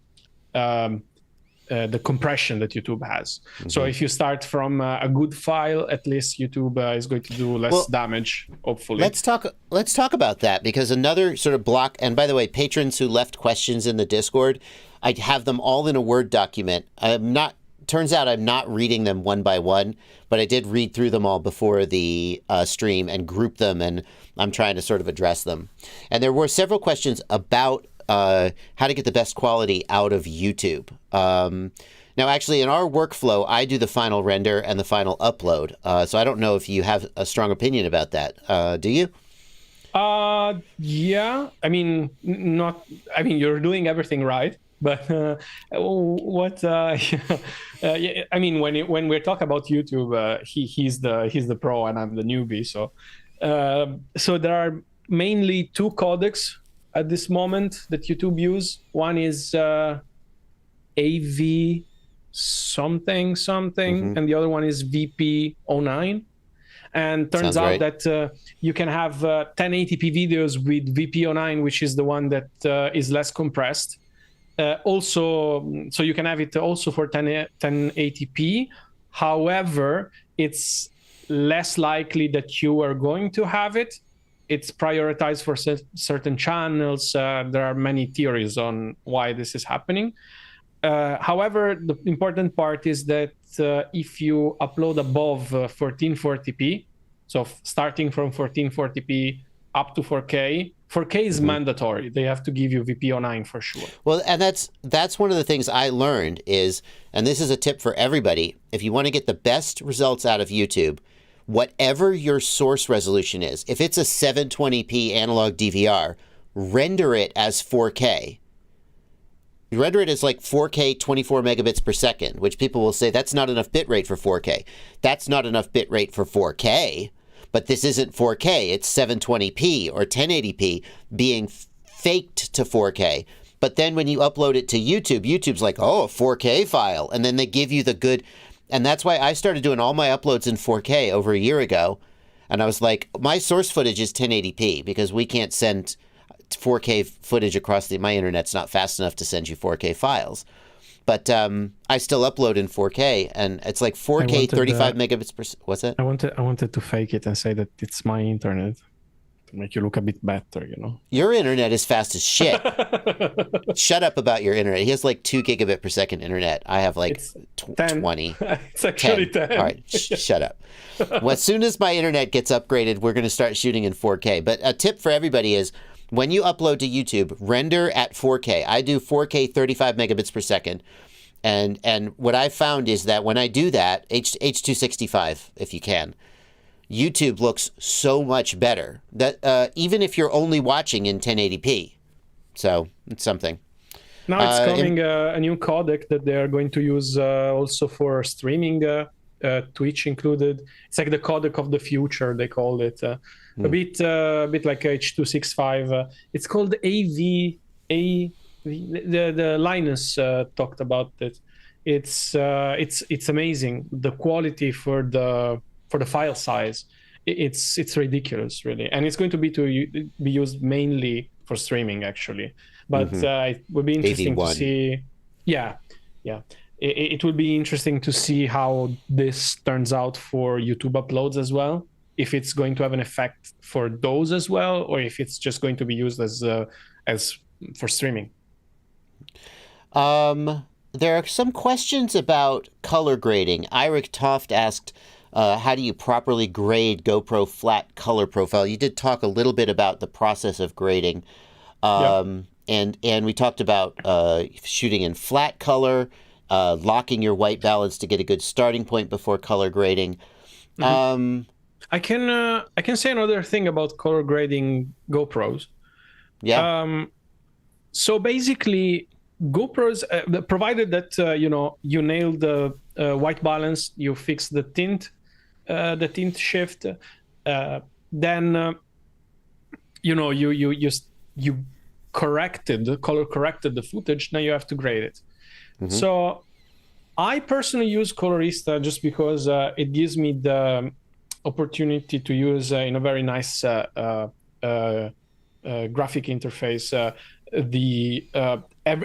compression that YouTube has. So if you start from a good file, at least YouTube is going to do less damage, hopefully. Let's talk about that, because another sort of block, and by the way, patrons who left questions in the Discord, I have them all in a Word document. Turns out I'm not reading them one by one, but I did read through them all before the stream and group them, and I'm trying to sort of address them. And there were several questions about how to get the best quality out of YouTube. Now, actually, in our workflow, I do the final render and the final upload. So I don't know if you have a strong opinion about that. Do you? Yeah. I mean, you're doing everything right. But I mean, when we talk about YouTube, he's the pro and I'm the newbie. So there are mainly two codecs at this moment that YouTube use. One is AV something, and the other one is VP09. And turns out that you can have 1080p videos with VP09, which is the one that is less compressed. Also, so you can have it also for 1080p. However, it's less likely that you are going to have it. It's prioritized for certain channels. There are many theories on why this is happening. However, the important part is that if you upload above 1440p, so starting from 1440p up to 4K, 4K is mandatory. They have to give you VP09 for sure. Well, and that's one of the things I learned is, and this is a tip for everybody, if you want to get the best results out of YouTube, whatever your source resolution is, if it's a 720p analog DVR, render it as 4K. Render it as like 4K 24 megabits per second, which people will say that's not enough bitrate for 4K. That's not enough bitrate for 4K, but this isn't 4K. It's 720p or 1080p being faked to 4K. But then when you upload it to YouTube, YouTube's like, oh, a 4K file. And then they give you the good. And that's why I started doing all my uploads in 4K over a year ago. And I was like, my source footage is 1080p because we can't send 4K footage across my internet's not fast enough to send you 4K files. But I still upload in 4K, and it's like 4K 35 megabits per second. What's that? I wanted to fake it and say that it's my internet to make you look a bit better, you know. Your internet is fast as shit. Shut up about your internet. He has like 2 gigabit per second internet. I have like 20. It's actually 10. All right, shut up. Well, as soon as my internet gets upgraded, we're going to start shooting in 4K. But a tip for everybody is, when you upload to YouTube, render at 4K. I do 4K 35 megabits per second. And what I found is that when I do that, H265, if you can, YouTube looks so much better, that even if you're only watching in 1080p. So it's something. Now it's coming a new codec that they are going to use also for streaming, Twitch included. It's like the codec of the future, they called it. A bit like H.265. It's called AV. The Linus talked about it. It's amazing. The quality for the file size, it's ridiculous, really, and it's going to be used mainly for streaming, actually. But it would be interesting to see. Yeah. It would be interesting to see how this turns out for YouTube uploads as well. If it's going to have an effect for those as well, or if it's just going to be used as for streaming. There are some questions about color grading. Eirik Toft asked, how do you properly grade GoPro flat color profile? You did talk a little bit about the process of grading. And we talked about shooting in flat color, locking your white balance to get a good starting point before color grading. I can say another thing about color grading GoPros. Yeah. So basically, GoPros, provided that you nail the white balance, you fix the tint shift, then you color corrected the footage. Now you have to grade it. So I personally use Colorista just because it gives me the opportunity to use in a very nice graphic interface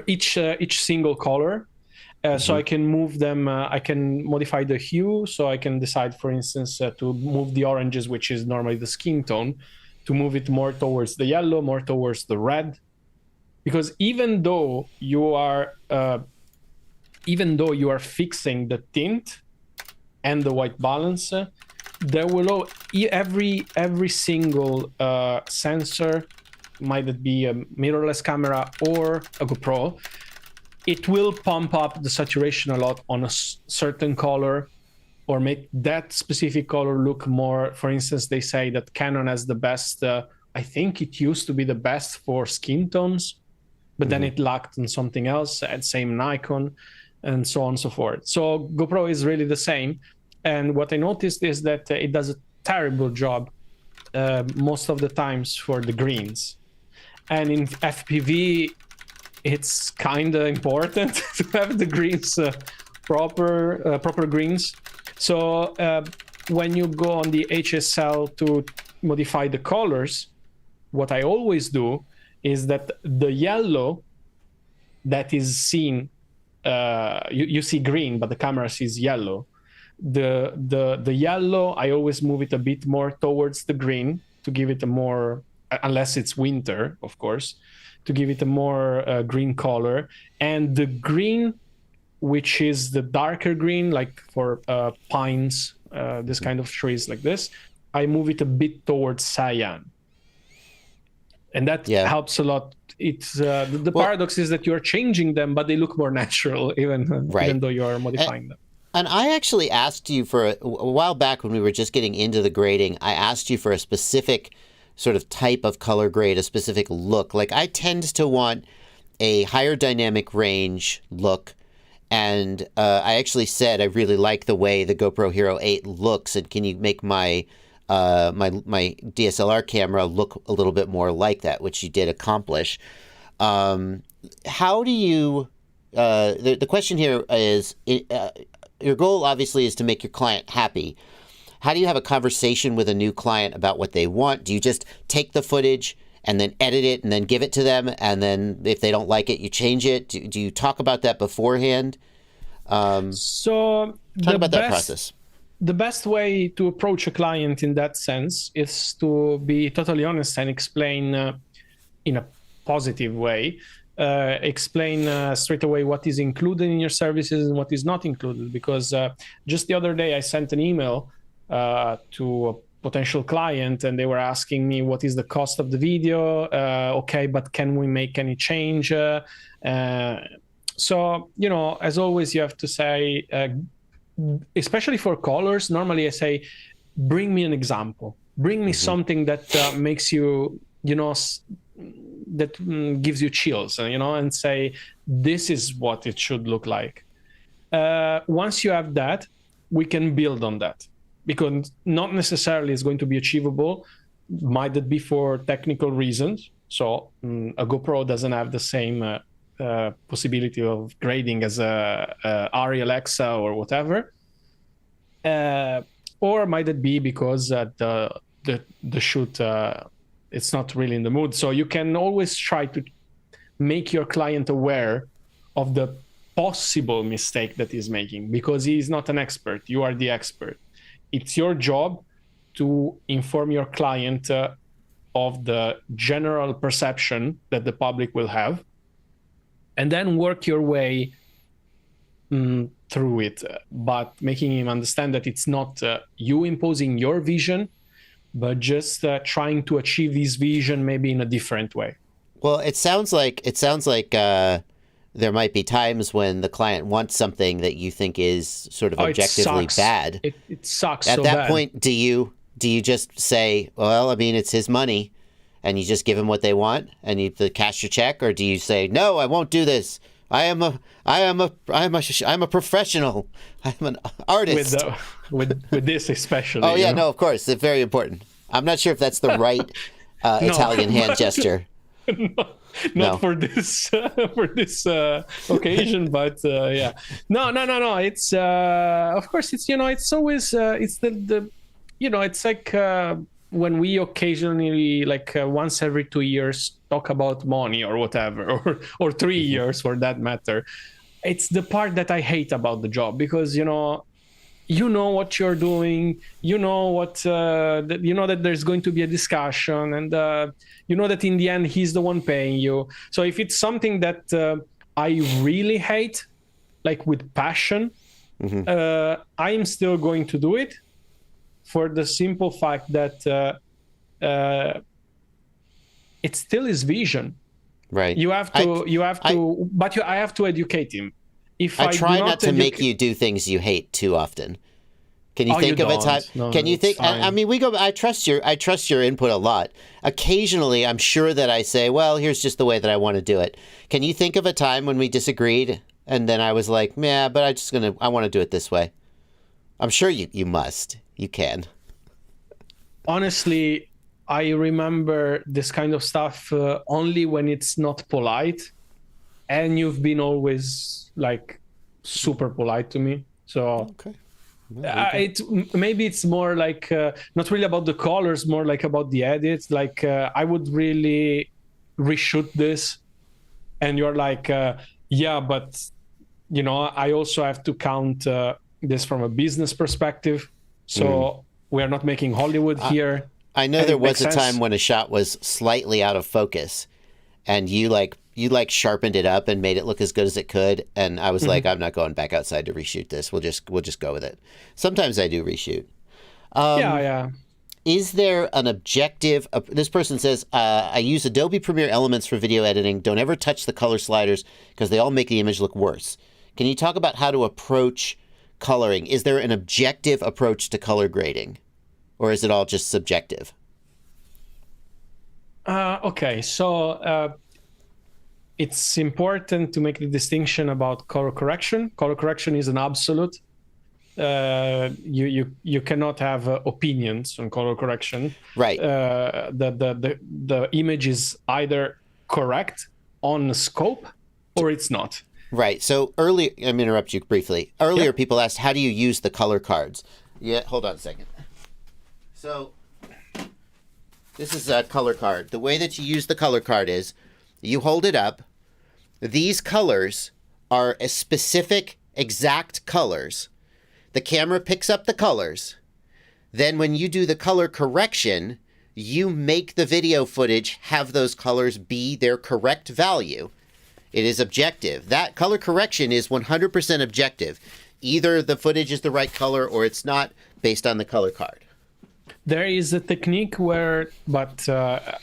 each single color. So I can move them, I can modify the hue, so I can decide, for instance, to move the oranges, which is normally the skin tone, to move it more towards the yellow, more towards the red. Because even though you are fixing the tint and the white balance, there will every single sensor, might it be a mirrorless camera or a GoPro, it will pump up the saturation a lot on a certain color, or make that specific color look more. For instance, they say that Canon has the best, I think it used to be the best for skin tones, but then it lacked on something else, and same Nikon, and so on and so forth. So GoPro is really the same. And what I noticed is that it does a terrible job most of the times for the greens. And in FPV, it's kind of important to have the greens proper greens. So when you go on the HSL to modify the colors, what I always do is that the yellow that is seen, you see green, but the camera sees yellow. The yellow, I always move it a bit more towards the green to give it a more, unless it's winter, of course, to give it a more green color. And the green, which is the darker green, like for pines, this kind of trees like this, I move it a bit towards cyan. And that helps a lot. It's the paradox is that you're changing them, but they look more natural, even though you are modifying them. And I actually asked you for a while back when we were just getting into the grading, I asked you for a specific sort of type of color grade, a specific look. Like I tend to want a higher dynamic range look. And I actually said I really like the way the GoPro Hero 8 looks. And can you make my my DSLR camera look a little bit more like that, which you did accomplish. How do you, the question here is, your goal obviously is to make your client happy. How do you have a conversation with a new client about what they want? Do you just take the footage and then edit it and then give it to them, and then if they don't like it, you change it? Do you talk about that beforehand? So talk about that process. The best way to approach a client in that sense is to be totally honest and explain in a positive way. Explain straight away what is included in your services and what is not included. Because just the other day I sent an email to a potential client, and they were asking me what is the cost of the video. Okay, but can we make any change? So, you know, as always, you have to say, especially for colors, normally I say, bring me an example. Bring me something that makes you, you know, gives you chills, and say this is what it should look like. Once you have that, we can build on that, because not necessarily is going to be achievable. Might it be for technical reasons? So a GoPro doesn't have the same possibility of grading as a Arri Alexa or whatever. Or might it be because the shoot it's not really in the mood? So you can always try to make your client aware of the possible mistake that he's making, because he is not an expert. You are the expert. It's your job to inform your client of the general perception that the public will have, and then work your way through it, but making him understand that it's not you imposing your vision, but just trying to achieve his vision maybe in a different way. Well, it sounds like there might be times when the client wants something that you think is sort of objectively bad. It sucks. At so that bad. point, do you just say, well, I mean, it's his money, and you just give him what they want, and you cash your check, or do you say, no, I won't do this. I am a professional. I'm an artist. With this especially. Oh yeah, no, of course, it's very important. I'm not sure if that's the right Italian hand gesture. Not for this occasion, but yeah. No. It's of course it's it's always it's the it's like when we occasionally once every 2 years talk about money or whatever, or 3 years for that matter. It's the part that I hate about the job, because you know what you're doing, what that there's going to be a discussion, and that in the end he's the one paying you. So if it's something that I really hate, like with passion, I'm still going to do it, for the simple fact that it's still his vision. Right. You have to, but I have to educate him. If I try not to make you do things you hate too often. Can you think of a time? No, can you think? I mean, I trust your input a lot. Occasionally, I'm sure that I say, well, here's just the way that I want to do it. Can you think of a time when we disagreed, and then I was like, yeah, but I want to do it this way? I'm sure you must. You can. Honestly, I remember this kind of stuff only when it's not polite, and you've been always super polite to me. So Okay. Maybe it's more not really about the colors, more like about the edits. I would really reshoot this, and you're like, yeah, but I also have to count this from a business perspective. So we are not making Hollywood here. I know there was a time when a shot was slightly out of focus, and you sharpened it up and made it look as good as it could, and I was like, I'm not going back outside to reshoot this. We'll just go with it. Sometimes I do reshoot. Yeah. Is there an objective? This person says, I use Adobe Premiere Elements for video editing. Don't ever touch the color sliders because they all make the image look worse. Can you talk about how to approach coloring? Is there an objective approach to color grading, or is it all just subjective? Okay, so it's important to make the distinction about color correction. Color correction is an absolute. You cannot have opinions on color correction. Right. The image is either correct on scope or it's not. Right. So earlier, I'm going to interrupt you briefly. Earlier, people asked, how do you use the color cards? Yeah, hold on a second. So this is a color card. The way that you use the color card is you hold it up. These colors are a specific, exact colors. The camera picks up the colors. Then when you do the color correction, you make the video footage have those colors be their correct value. It is objective. That color correction is 100% objective. Either the footage is the right color or it's not, based on the color card. There is a technique where, but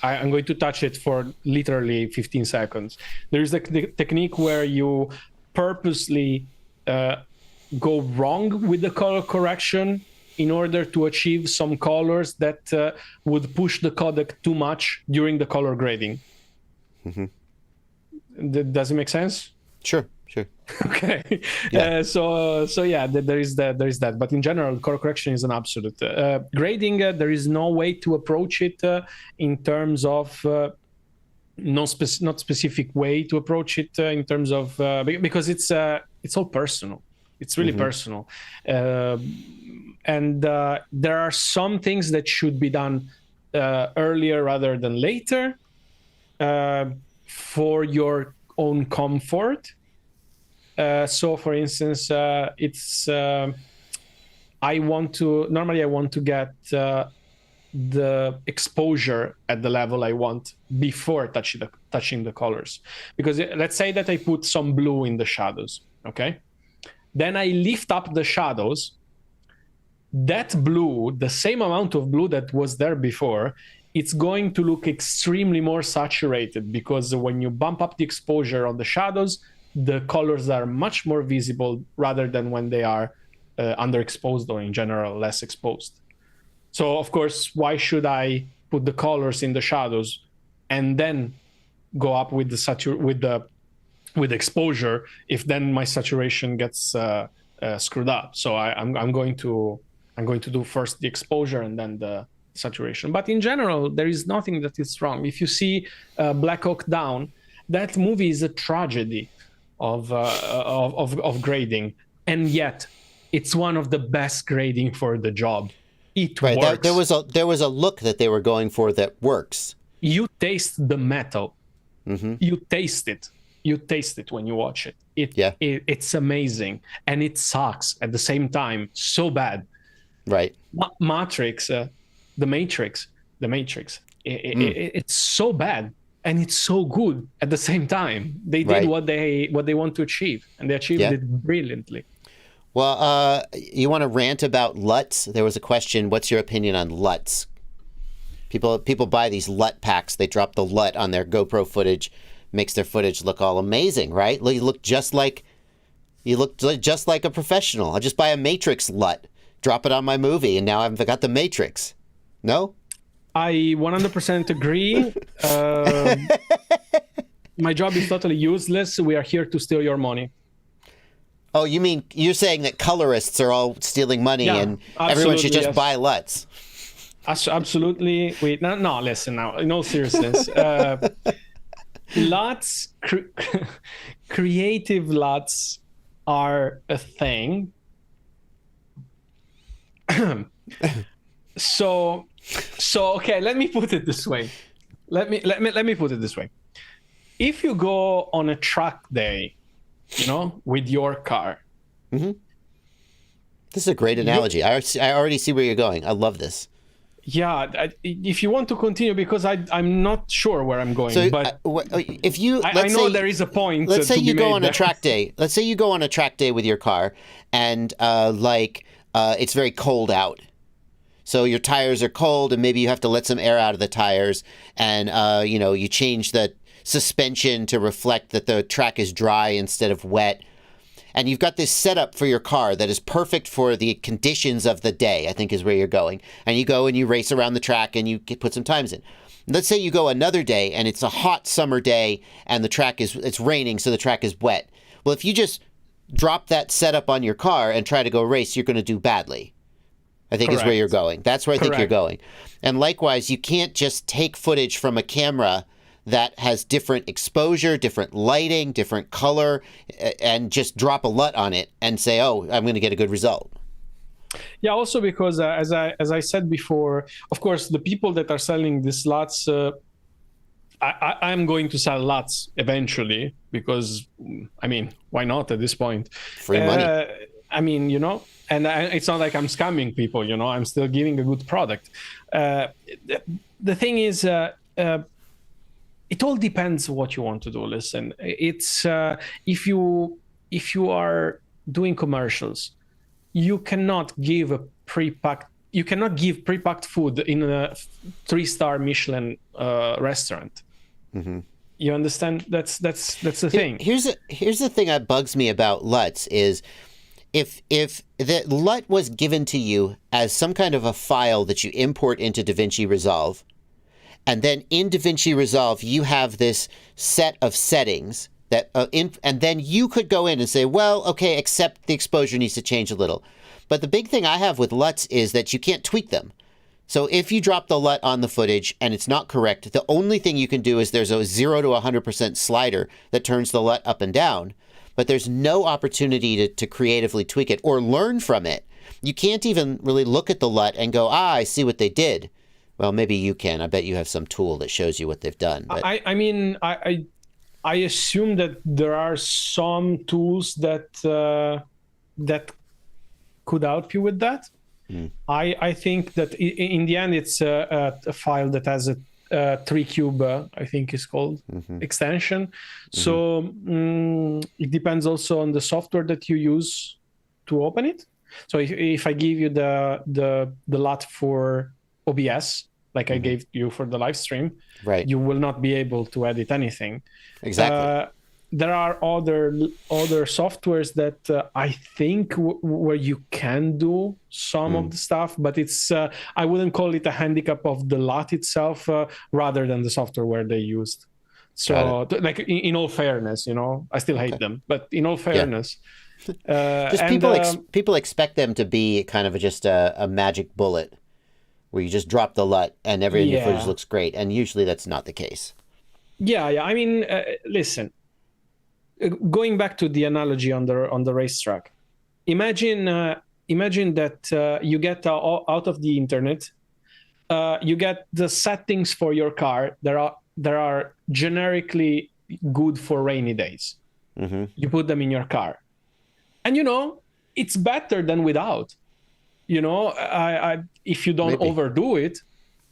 I'm going to touch it for literally 15 seconds. There is a technique where you purposely go wrong with the color correction in order to achieve some colors that would push the codec too much during the color grading. Does it make sense? Sure. Okay. Yeah. So yeah, there is that. But in general, color correction is an absolute. Grading, there is no way to approach it in terms of not specific way to approach it in terms of because it's all personal. It's really personal, and there are some things that should be done earlier rather than later for your own comfort. So for instance, it's I want to get the exposure at the level I want before touching the colors. Because let's say that I put some blue in the shadows, okay? Then I lift up the shadows. That blue, the same amount of blue that was there before, it's going to look extremely more saturated, because when you bump up the exposure on the shadows, the colors are much more visible rather than when they are underexposed or in general less exposed. So of course, why should I put the colors in the shadows and then go up with with exposure if then my saturation gets screwed up? So I'm going to do first the exposure and then the saturation. But in general, there is nothing that is wrong. If you see Black Hawk Down, that movie is a tragedy of grading, and yet it's one of the best grading for the job. It works. There was a look that they were going for that works. You taste the metal. You taste it. You taste it when you watch it. It's amazing, and it sucks at the same time. So bad. Right. The Matrix. It's so bad. And it's so good at the same time. They did what they want to achieve, and they achieved it brilliantly. Well, you want to rant about LUTs? There was a question. What's your opinion on LUTs? People buy these LUT packs. They drop the LUT on their GoPro footage, makes their footage look all amazing, right? You look just like a professional. I'll just buy a Matrix LUT, drop it on my movie, and now I've got the Matrix. No? I 100% agree. My job is totally useless. We are here to steal your money. Oh, you mean you're saying that colorists are all stealing money and everyone should just buy LUTs? Absolutely. No, listen now. In all seriousness, LUTs, creative LUTs are a thing. So okay, let me put it this way. Let me put it this way. If you go on a track day, with your car. This is a great analogy. I already see where you're going. I love this. Yeah, if you want to continue, because I'm not sure where I'm going. So, but if you, I know there is a point. Let's say you go on a track day. Let's say you go on a track day with your car, and it's very cold out. So your tires are cold, and maybe you have to let some air out of the tires, and you change the suspension to reflect that the track is dry instead of wet. And you've got this setup for your car that is perfect for the conditions of the day, I think is where you're going. And you go and you race around the track and you put some times in. Let's say you go another day and it's a hot summer day and it's raining, so the track is wet. Well, if you just drop that setup on your car and try to go race, you're going to do badly. I think is where you're going. That's where I think you're going. And likewise, you can't just take footage from a camera that has different exposure, different lighting, different color, and just drop a LUT on it and say, oh, I'm going to get a good result. Yeah, also because, as I said before, of course, the people that are selling these LUTs, I'm going to sell LUTs eventually because, why not at this point? Free money. And it's not like I'm scamming people, I'm still giving a good product. The thing is, it all depends what you want to do. Listen, it's if you are doing commercials, you cannot give pre-packed food in a 3-star Michelin restaurant. Mm-hmm. You understand? That's the thing. Here's the thing that bugs me about LUTs is if the LUT was given to you as some kind of a file that you import into DaVinci Resolve, And then in DaVinci Resolve, you have this set of settings that, and then you could go in and say, well, okay, except the exposure needs to change a little. But the big thing I have with LUTs is that you can't tweak them. So if you drop the LUT on the footage and it's not correct, the only thing you can do is there's a 0 to 100% slider that turns the LUT up and down, but there's no opportunity to creatively tweak it or learn from it. You can't even really look at the LUT and go, I see what they did. Well, maybe you can. I bet you have some tool that shows you what they've done. But... I assume that there are some tools that could help you with that. I think that in the end, it's a file that has a 3-cube, I think is called, extension. So it depends also on the software that you use to open it. So if I give you the LUT for OBS, like I gave you for the live stream, right, you will not be able to edit anything. Exactly. There are other softwares that I think where you can do some of the stuff, but it's I wouldn't call it a handicap of the LUT itself, rather than the software where they used. So, like in all fairness, I still hate them, but in all fairness, just people expect them to be kind of just a magic bullet, where you just drop the LUT and everything in your footage looks great, and usually that's not the case. Yeah. I mean, listen. Going back to the analogy on the racetrack, imagine that you get out of the internet, you get the settings for your car that are generically good for rainy days. You put them in your car, and it's better than without. If you don't overdo it,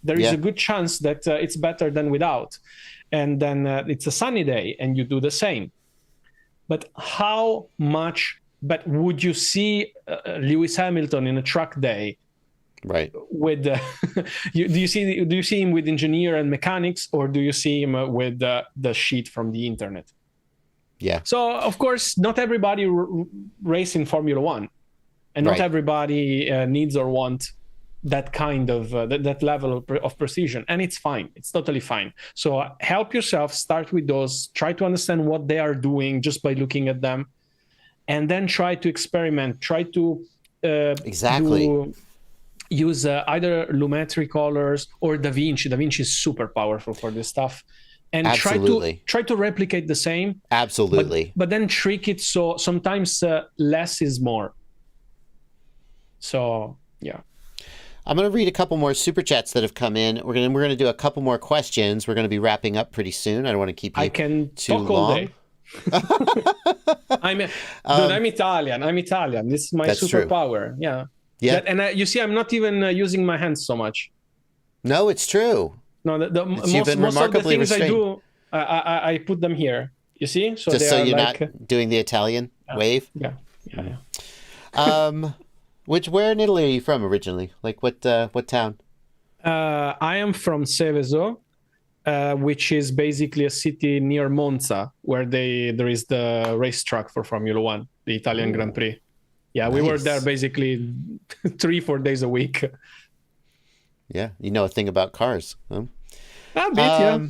there is a good chance that it's better than without. And then it's a sunny day, and you do the same. But how much? But would you see Lewis Hamilton in a track day, right? With do you see him with engineer and mechanics, or do you see him with the sheet from the internet? Yeah. So of course, not everybody race in Formula One, and not everybody needs or want that kind of that level of precision, and it's fine. It's totally fine. So help yourself. Start with those. Try to understand what they are doing just by looking at them, and then try to experiment. Try to use either Lumetri colors or DaVinci. DaVinci is super powerful for this stuff, and try to replicate the same. Absolutely. But then trick it so sometimes less is more. So yeah. I'm going to read a couple more super chats that have come in. We're going to do a couple more questions. We're going to be wrapping up pretty soon. I don't want to keep you too long. All day. I'm Italian. This is my superpower. True. Yeah. Yeah. And you see, I'm not even using my hands so much. No, it's true. No, most of the things I do, I put them here. You see? So just so you're not doing the Italian wave? Yeah. Where in Italy are you from originally? Like what town? I am from Seveso, which is basically a city near Monza, where there is the racetrack for Formula One, the Italian Grand Prix. Yeah, we were there basically 3-4 days a week. Yeah, you know a thing about cars. Huh? A bit, yeah.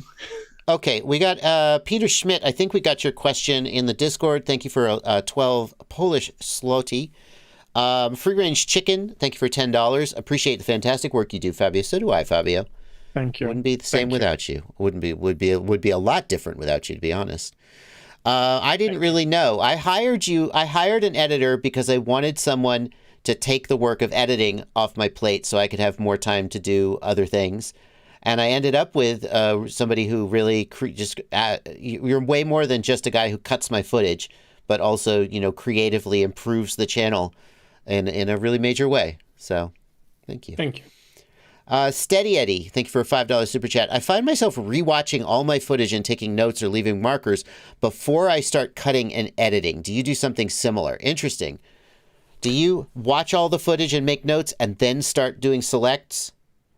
Okay, we got Peter Schmidt. I think we got your question in the Discord. Thank you for 12 Polish zloty. Free range chicken, thank you for $10. Appreciate the fantastic work you do, Fabio. So do I, Fabio. Thank you. Wouldn't be the same without you. Would be a lot different without you, to be honest. I didn't really know. I hired an editor because I wanted someone to take the work of editing off my plate so I could have more time to do other things. And I ended up with somebody who really you're way more than just a guy who cuts my footage, but also, creatively improves the channel in a really major way. So thank you. Thank you. Steady Eddie, thank you for a $5 super chat. I find myself rewatching all my footage and taking notes or leaving markers before I start cutting and editing. Do you do something similar? Interesting. Do you watch all the footage and make notes and then start doing selects?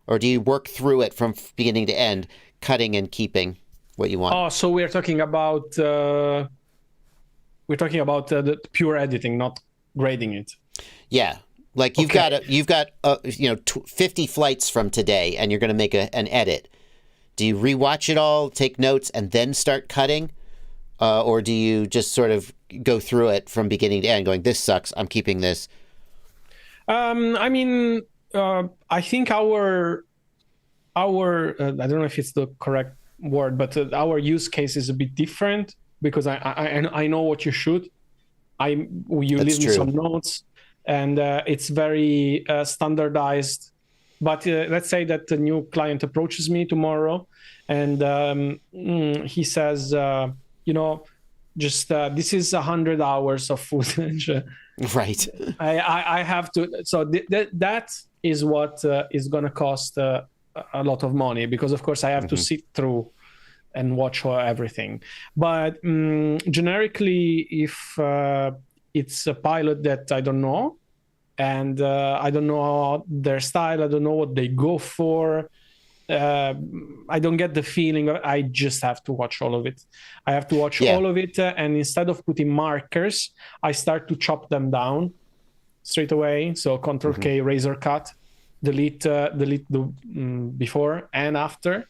Or do you work through it from beginning to end, cutting and keeping what you want? Oh, so we're talking about the pure editing, not grading it. Yeah. Like you've got 50 flights from today, and you're going to make an edit. Do you rewatch it all, take notes, and then start cutting? Or do you just sort of go through it from beginning to end going, this sucks, I'm keeping this? I mean, I think our I don't know if it's the correct word, but our use case is a bit different because I know what you shoot. You leave me some notes, and it's very standardized. But let's say that the new client approaches me tomorrow, and he says, just this is 100 hours of footage. Right. I have to. So that is what is going to cost a lot of money, because of course I have to sit through and watch everything. But generically, if it's a pilot that I don't know, and I don't know their style, I don't know what they go for, I don't get the feeling. I just have to watch all of it. I have to watch all of it, and instead of putting markers, I start to chop them down straight away. So Control K, razor cut, delete the before and after,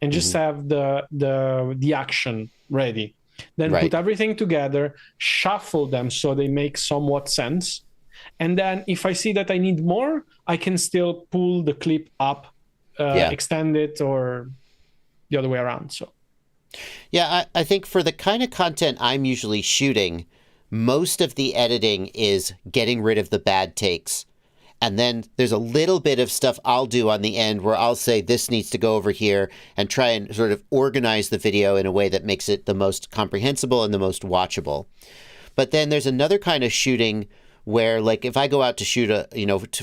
and just have the action ready. Then put everything together, shuffle them so they make somewhat sense, and then if I see that I need more, I can still pull the clip up, extend it, or the other way around. So I think for the kind of content I'm usually shooting, most of the editing is getting rid of the bad takes. And then there's a little bit of stuff I'll do on the end where I'll say this needs to go over here and try and sort of organize the video in a way that makes it the most comprehensible and the most watchable. But then there's another kind of shooting where, like, if I go out to shoot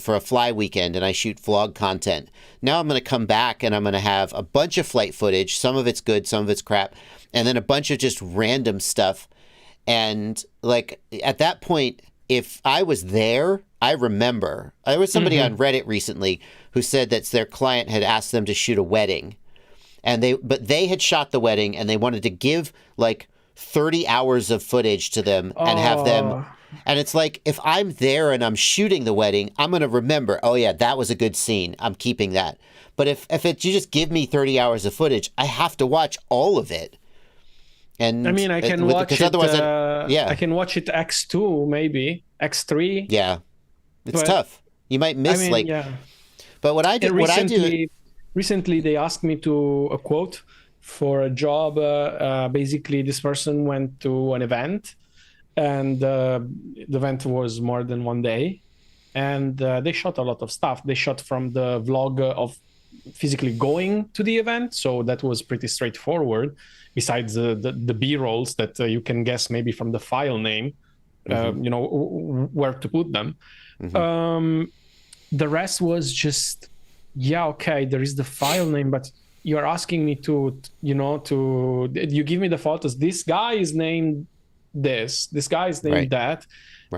for a fly weekend and I shoot vlog content, now I'm going to come back and I'm going to have a bunch of flight footage. Some of it's good, some of it's crap, and then a bunch of just random stuff. And like at that point, if I was there, I remember there was somebody on Reddit recently who said that their client had asked them to shoot a wedding, and they had shot the wedding and they wanted to give like 30 hours of footage to them and have them. And it's like, if I'm there and I'm shooting the wedding, I'm going to remember, oh yeah, that was a good scene, I'm keeping that. But if you just give me 30 hours of footage, I have to watch all of it. And I mean, I can watch it. I can watch it X2, maybe X3. Yeah, it's tough. You might miss But what I do, recently they asked me to a quote for a job. Basically, this person went to an event, and the event was more than one day, and they shot a lot of stuff. They shot from the vlog of physically going to the event, so that was pretty straightforward. Besides the B-rolls that you can guess maybe from the file name, where to put them. The rest was just, there is the file name, but you're asking me to you give me the photos. This guy is named this guy is named that.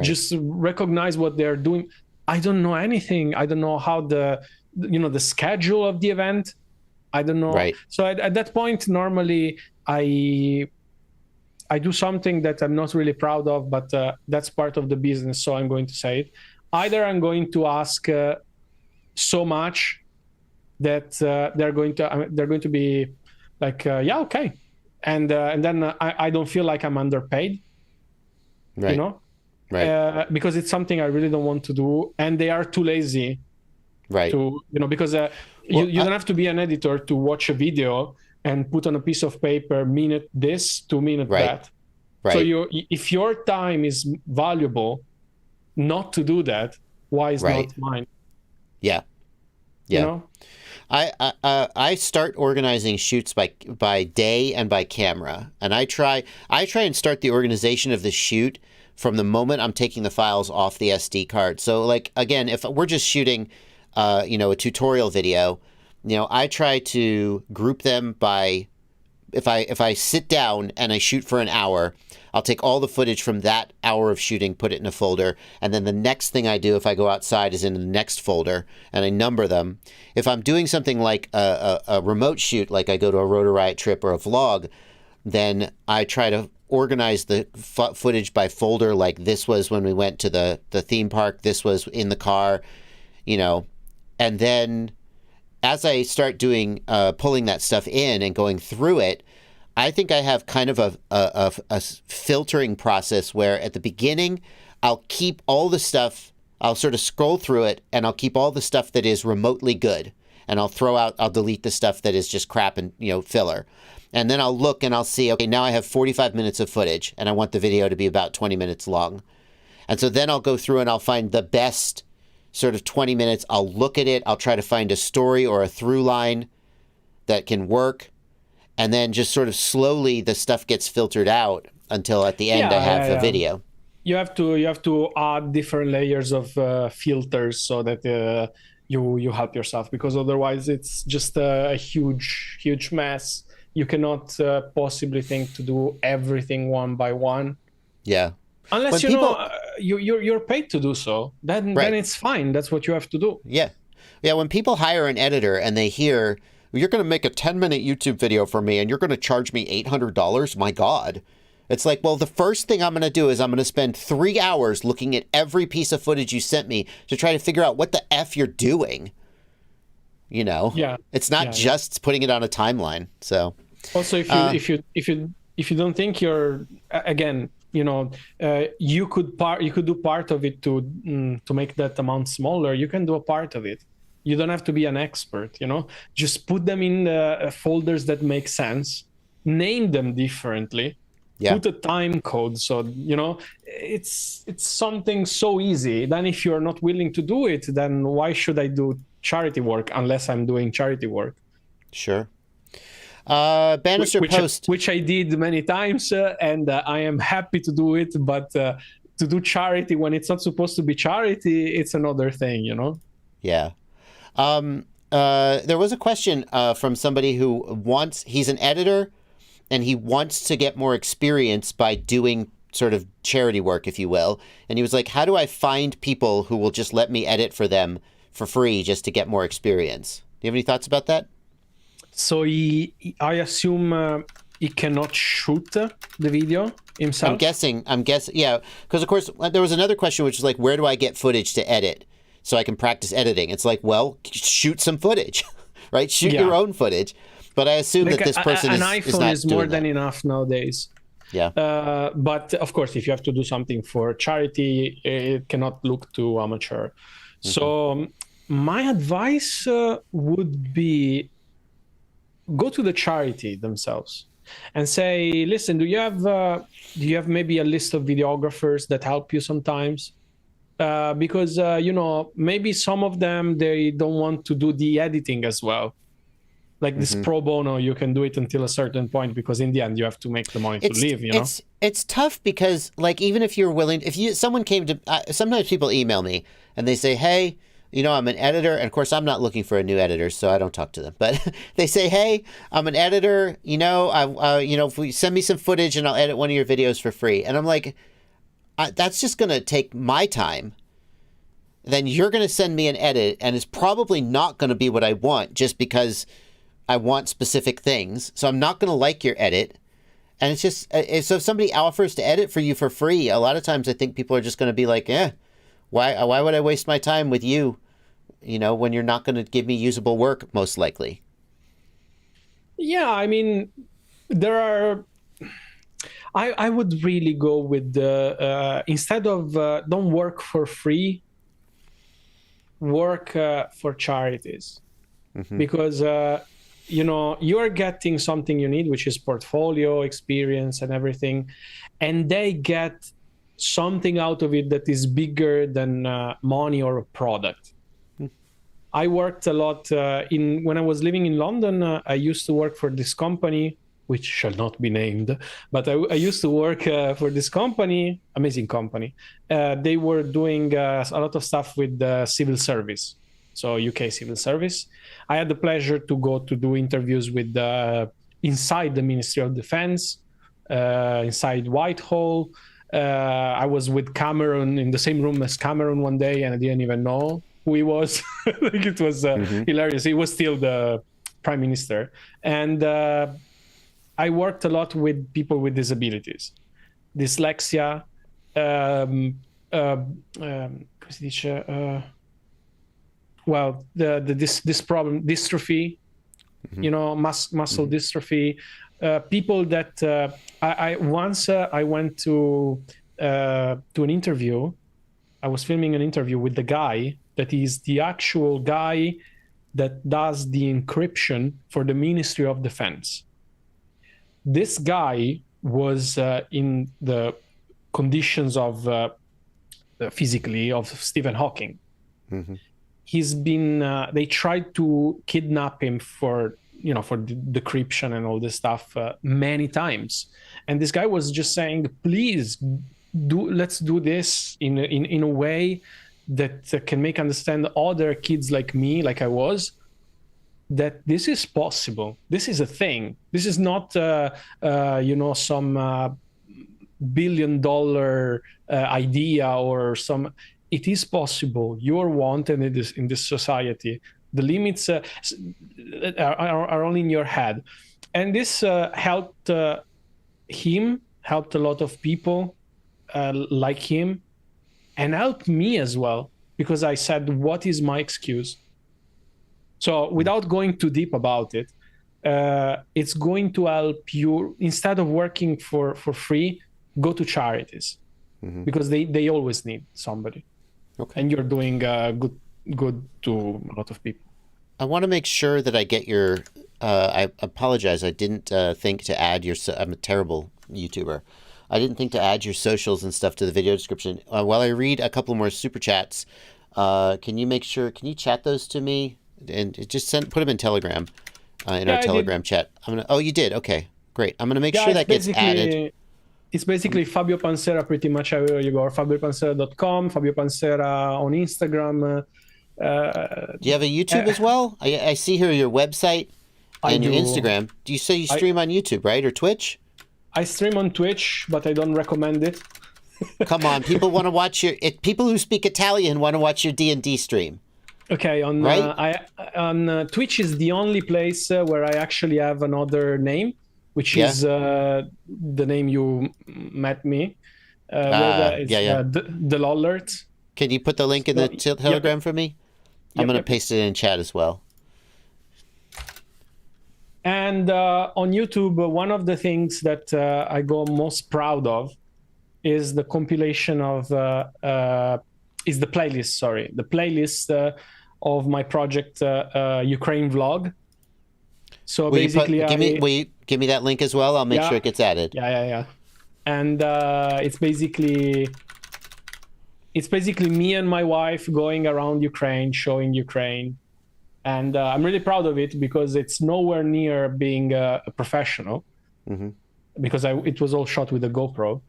Just recognize what they're doing. I don't know anything. I don't know how the schedule of the event. I don't know. So at that point, normally I do something that I'm not really proud of, but that's part of the business, so I'm going to say it. Either I'm going to ask so much that they're going to be like, okay, and then I don't feel like I'm underpaid, because it's something I really don't want to do, and they are too lazy, to because you don't have to be an editor to watch a video and put on a piece of paper minute this to minute that. So if your time is valuable not to do that, why is not mine? I start organizing shoots by day and by camera, and I try and start the organization of the shoot from the moment I'm taking the files off the SD card. So like, again, if we're just shooting a tutorial video, I try to group them by, if I sit down and I shoot for an hour, I'll take all the footage from that hour of shooting, put it in a folder, and then the next thing I do if I go outside is in the next folder, and I number them. If I'm doing something like a remote shoot, like I go to a Rotor Riot trip or a vlog, then I try to organize the footage by folder, like this was when we went to the theme park, this was in the car, and then as I start doing pulling that stuff in and going through it, I think I have kind of a filtering process where at the beginning I'll keep all the stuff. I'll sort of scroll through it and I'll keep all the stuff that is remotely good, and I'll delete the stuff that is just crap and filler. And then I'll look and I'll see, okay, now I have 45 minutes of footage and I want the video to be about 20 minutes long. And so then I'll go through and I'll find the best sort of 20 minutes. I'll look at it. I'll try to find a story or a through line that can work. And then just sort of slowly the stuff gets filtered out until at the end I have the video. You have to add different layers of filters so that you help yourself, because otherwise it's just a huge mess. You cannot possibly think to do everything one by one. Yeah. Unless you're paid to do so, then it's fine. That's what you have to do. Yeah. When people hire an editor and they hear, you're going to make a 10-minute YouTube video for me and you're going to charge me $800, my God. It's like, well, the first thing I'm going to do is I'm going to spend 3 hours looking at every piece of footage you sent me to try to figure out what the F you're doing. Yeah. It's not just putting it on a timeline. So also, if you don't think you're, again, you could do part of it to make that amount smaller. You can do a part of it. You don't have to be an expert. Just put them in the folders that make sense. Name them differently. Yeah. Put a time code. So it's something so easy. Then if you're not willing to do it, then why should I do charity work unless I'm doing charity work? Sure. Bannister post, which I did many times, and I am happy to do it. But to do charity when it's not supposed to be charity, it's another thing, Yeah. There was a question from somebody who he's an editor, and he wants to get more experience by doing sort of charity work, if you will. And he was like, how do I find people who will just let me edit for them for free just to get more experience? Do you have any thoughts about that? So I assume he cannot shoot the video himself? I'm guessing, yeah. Because, of course, there was another question, which is like, where do I get footage to edit so I can practice editing? It's like, well, shoot some footage, right? Shoot your own footage. But I assume that this person an iPhone is more than enough nowadays. Yeah. But, of course, if you have to do something for charity, it cannot look too amateur. Mm-hmm. So my advice would be go to the charity themselves and say, listen, do you have maybe a list of videographers that help you sometimes? Because, maybe some of them, they don't want to do the editing as well. Like this pro bono, you can do it until a certain point, because in the end you have to make the money to live, It's tough because, like, even if you're willing, someone came to, sometimes people email me and they say, hey, I'm an editor, and of course I'm not looking for a new editor, so I don't talk to them. But they say, "Hey, I'm an editor. If we send me some footage, and I'll edit one of your videos for free." And I'm like, "That's just going to take my time. Then you're going to send me an edit, and it's probably not going to be what I want, just because I want specific things. So I'm not going to like your edit." And it's just so if somebody offers to edit for you for free, a lot of times I think people are just going to be like, Why would I waste my time with you, when you're not going to give me usable work, most likely? Yeah, I mean, I would really go with instead of don't work for free, work for charities. Mm-hmm. Because, you are getting something you need, which is portfolio, experience, and everything. And they get something out of it that is bigger than money or a product. I worked a lot when I was living in London. I used to work for this company, which shall not be named, but I used to work for this company, amazing company. They were doing a lot of stuff with the civil service, so UK civil service. I had the pleasure to go to do interviews with inside the Ministry of Defense, inside Whitehall. I was with Cameron in the same room as Cameron one day, and I didn't even know who he was. Like, it was hilarious. He was still the prime minister. And I worked a lot with people with disabilities, dyslexia, well, this problem, dystrophy, muscle dystrophy. People that I once I went to an interview. I was filming an interview with the guy that is the actual guy that does the encryption for the Ministry of Defense. This guy was in the conditions of physically of Stephen Hawking. He's been they tried to kidnap him for for decryption and all this stuff many times, and this guy was just saying, please let's do this in a way that can make understand other kids like me, like I was, that this is possible. This is a thing. This is not some billion-dollar idea or some. It is possible. You're wanted in this society. The limits are only in your head, and this helped him, helped a lot of people like him, and helped me as well, because I said, what is my excuse? So without going too deep about it, it's going to help you, instead of working for free, go to charities, because they always need somebody. Okay. And you're doing good to a lot of people. I want to make sure that I get your. I apologize. I didn't think to add your. I'm a terrible YouTuber. I didn't think to add your socials and stuff to the video description. While I read a couple more super chats, can you make sure? Can you chat those to me and just put them in Telegram, in our Telegram chat? Oh, you did. Okay, great. I'm gonna make sure that gets added. It's basically Fabio Pansera pretty much everywhere you go. FabioPansera.com, Fabio Pansera on Instagram. Do you have a YouTube as well? I see here your website and your Instagram. Do you say you stream on YouTube, right? Or Twitch? I stream on Twitch, but I don't recommend it. Come on, people want to watch people who speak Italian want to watch your D&D stream. Okay, on Twitch is the only place where I actually have another name, which is the name you met me. The Lollert. Can you put the link in the Telegram for me? I'm going to paste it in chat as well. And on YouTube, one of the things that I go most proud of is the compilation of is the playlist. Sorry, the playlist of my project Ukraine vlog. So basically, give me that link as well. I'll make sure it gets added. Yeah. And it's basically me and my wife going around Ukraine, showing Ukraine. And I'm really proud of it because it's nowhere near being a professional, because it was all shot with a GoPro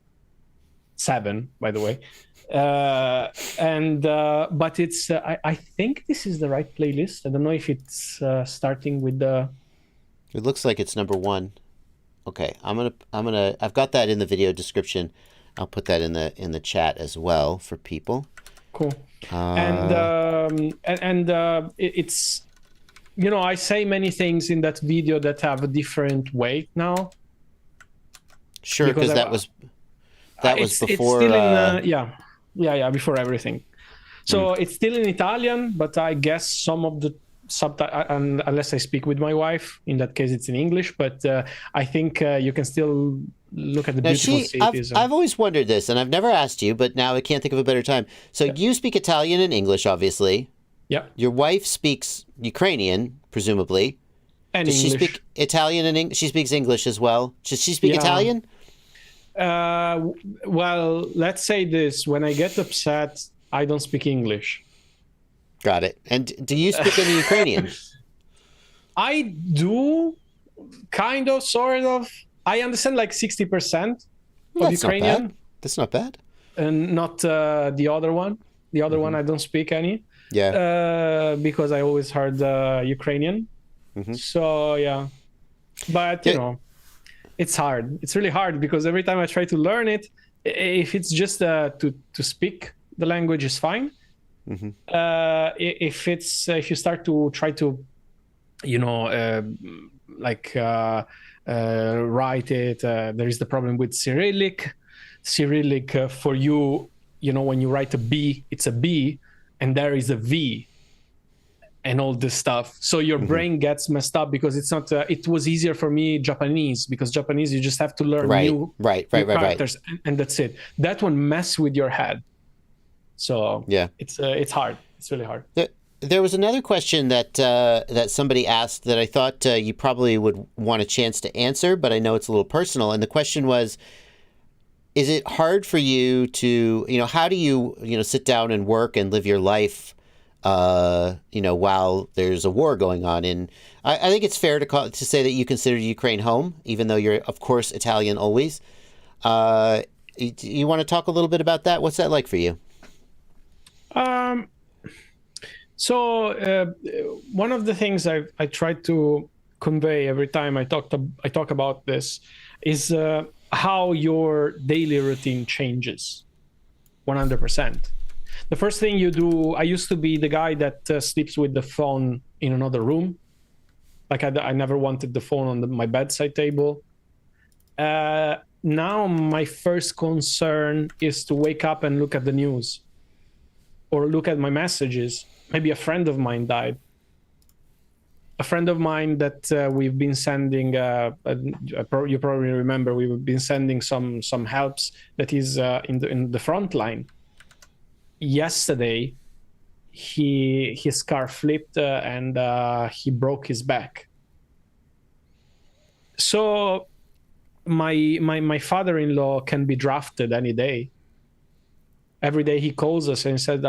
7, by the way. But it's I think this is the right playlist. I don't know if it's starting with the. It looks like it's number 1. Okay, I've got that in the video description. I'll put that in the chat as well for people. Cool. It's, I say many things in that video that have a different weight now. Sure, because that was before. It's still before everything. So it's still in Italian, but I guess some of the unless I speak with my wife, in that case it's in English. But I think you can still look at the beautiful cities. I've always wondered this, and I've never asked you, but now I can't think of a better time. So you speak Italian and English, obviously. Yeah. Your wife speaks Ukrainian, presumably. And Does English. She speak Italian and English? She speaks English as well. Does she speak Italian? Well, let's say this. When I get upset, I don't speak English. Got it. And do you speak any Ukrainian? I do, kind of, sort of. I understand like 60% of Ukrainian. That's not bad. And not the other one. The other one I don't speak any. Yeah. Because I always heard Ukrainian. So yeah. But it's hard. It's really hard because every time I try to learn it, if it's just to speak the language is fine. If you start to try to write it, there is the problem with Cyrillic for you, when you write a B, it's a B and there is a V, and all this stuff. So your brain gets messed up because it's not. It was easier for me Japanese, because Japanese you just have to learn new characters, and that's it. That one mess with your head. So yeah, it's hard. It's really hard. There was another question that somebody asked that I thought you probably would want a chance to answer, but I know it's a little personal. And the question was, is it hard for you to, how do you, sit down and work and live your life, while there's a war going on? And I think it's fair to say that you consider Ukraine home, even though you're, of course, Italian always. You want to talk a little bit about that? What's that like for you? So one of the things I try to convey every time I talk about this is how your daily routine changes 100%. The first thing you do, I used to be the guy that sleeps with the phone in another room. Like I never wanted the phone on my bedside table. Now my first concern is to wake up and look at the news or look at my messages. Maybe a friend of mine died. A friend of mine that we've been sending, you probably remember, we've been sending some helps that is in the front line. Yesterday, his car flipped and he broke his back. So my father-in-law can be drafted any day. Every day he calls us and said,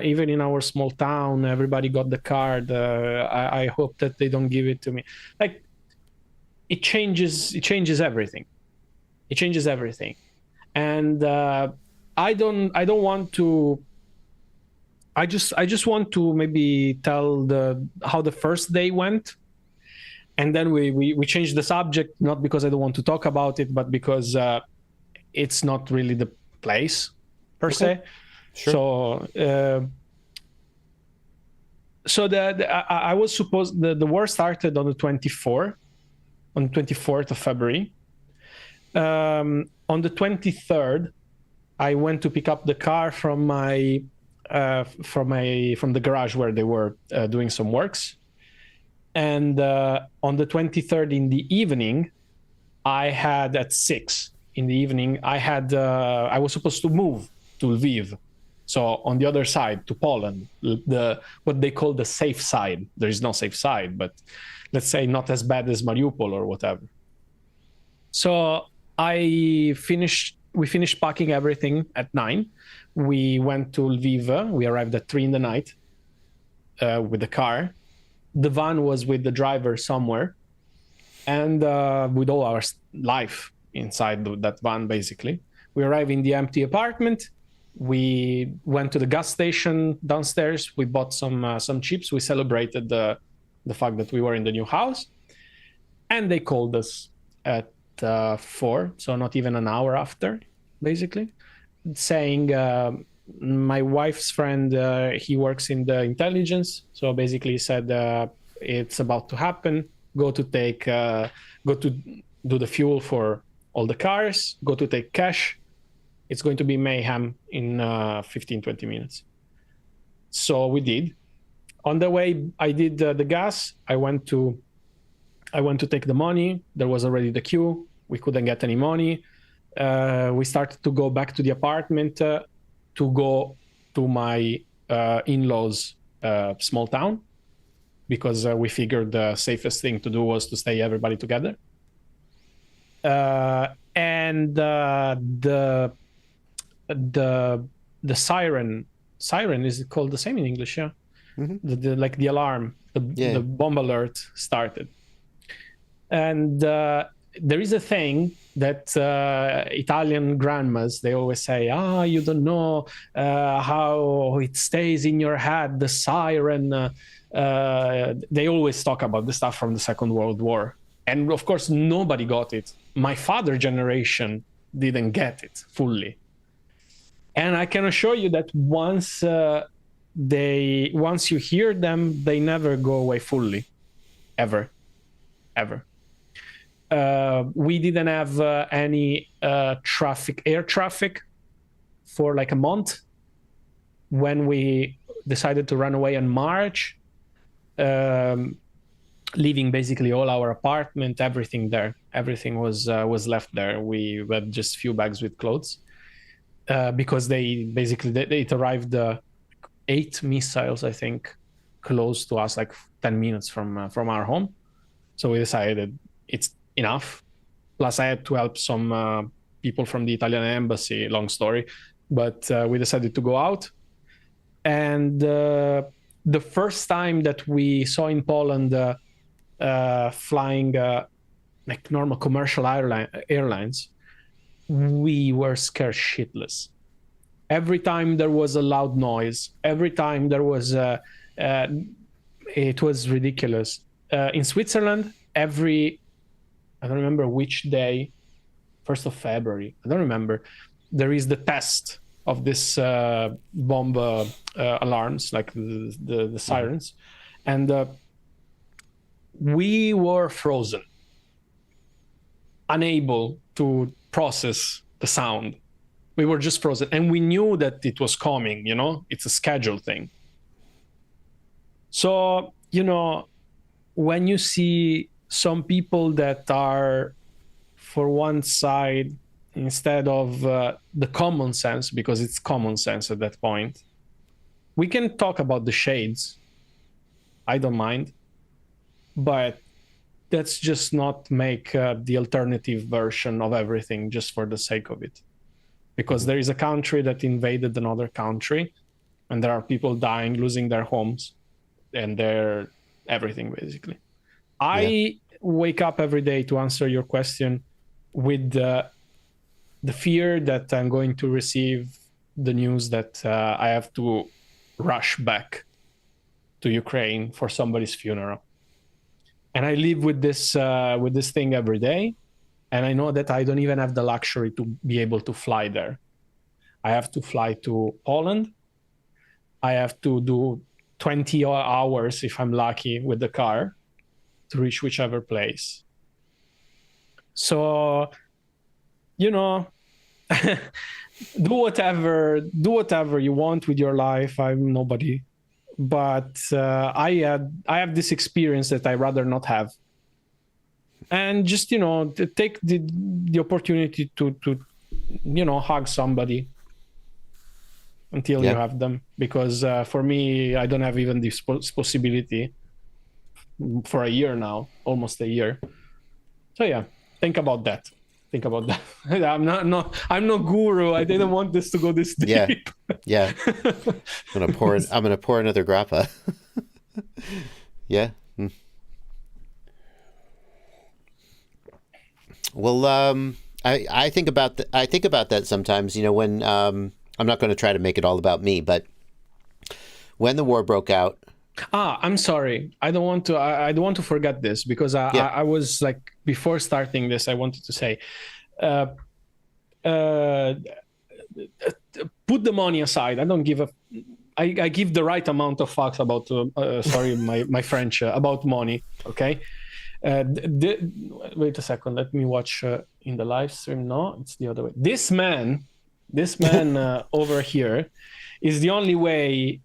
even in our small town, everybody got the card. I hope that they don't give it to me. Like, it changes everything. It changes everything. And I don't want to. I just want to maybe tell how the first day went, and then we change the subject, not because I don't want to talk about it, but because it's not really the place per se. Sure. So I was supposed the war started on the 24th of February. On the 23rd, I went to pick up the car from the garage where they were doing some works, and on the 23rd in the evening, at 6 in the evening, I was supposed to move to Lviv, so on the other side to Poland, what they call the safe side. There is no safe side, but let's say not as bad as Mariupol or whatever. So we finished packing everything at 9. We went to Lviv. We arrived at 3 in the night with the car. The van was with the driver somewhere, and with all our life inside that van, basically. We arrived in the empty apartment. We went to the gas station downstairs. We bought some chips. We celebrated the fact that we were in the new house. And they called us at 4, so not even an hour after, basically, saying my wife's friend, he works in the intelligence. So basically he said, it's about to happen. Go to do the fuel for all the cars. Go to take cash. It's going to be mayhem in 15-20 minutes. So we did. On the way, I did the gas. I went to take the money. There was already the queue. We couldn't get any money. We started to go back to the apartment to go to my in-laws' small town, because we figured the safest thing to do was to stay everybody together. And the siren, is it called the same in English? Yeah. Mm-hmm. The alarm, the bomb alert started. And there is a thing that Italian grandmas, they always say, you don't know how it stays in your head, the siren. They always talk about the stuff from the Second World War. And of course, nobody got it. My father generation didn't get it fully. And I can assure you that once you hear them, they never go away fully, ever. We didn't have any air traffic for like a month. When we decided to run away in March, leaving basically all our apartment, everything there. Everything was left there. We had just few bags with clothes because they it arrived 8 missiles, I think, close to us, like 10 minutes from our home. So we decided it's enough. Plus, I had to help some people from the Italian embassy. Long story, but we decided to go out. And the first time that we saw in Poland flying like normal commercial airlines, we were scared shitless. Every time there was a loud noise, every time there was it was ridiculous. In Switzerland, I don't remember which day, 1st of February, I don't remember, there is the test of this bomb alarms, like the sirens. And we were frozen, unable to process the sound. We were just frozen. And we knew that it was coming, you know, it's a schedule thing. So, you know, when you see some people that are, for one side, instead of the common sense, because it's common sense at that point, we can talk about the shades. I don't mind. But let's just not make the alternative version of everything just for the sake of it. Because there is a country that invaded another country, and there are people dying, losing their homes, and their everything, basically. I wake up every day, to answer your question, with the fear that I'm going to receive the news that I have to rush back to Ukraine for somebody's funeral. And I live with this thing every day. And I know that I don't even have the luxury to be able to fly there. I have to fly to Poland. I have to do 20 hours, if I'm lucky, with the car to reach whichever place. So, you know, do whatever you want with your life. I'm nobody. But I have this experience that I rather not have. And just, you know, take the opportunity to you know, hug somebody until you have them. Because for me, I don't have even this possibility for a year now, almost a year. So yeah, think about that. I'm no guru. I didn't want this to go this deep. Yeah. I'm gonna pour another grappa. Yeah. Well, I think about that sometimes. You know, when I'm not going to try to make it all about me, but when the war broke out. I'm sorry. I don't want to forget this, because I was like, before starting this, I wanted to say, put the money aside. I don't give a. I give the right amount of fucks about. Sorry, my French about money. Okay. Wait a second. Let me watch in the live stream. No, it's the other way. This man over here is the only way.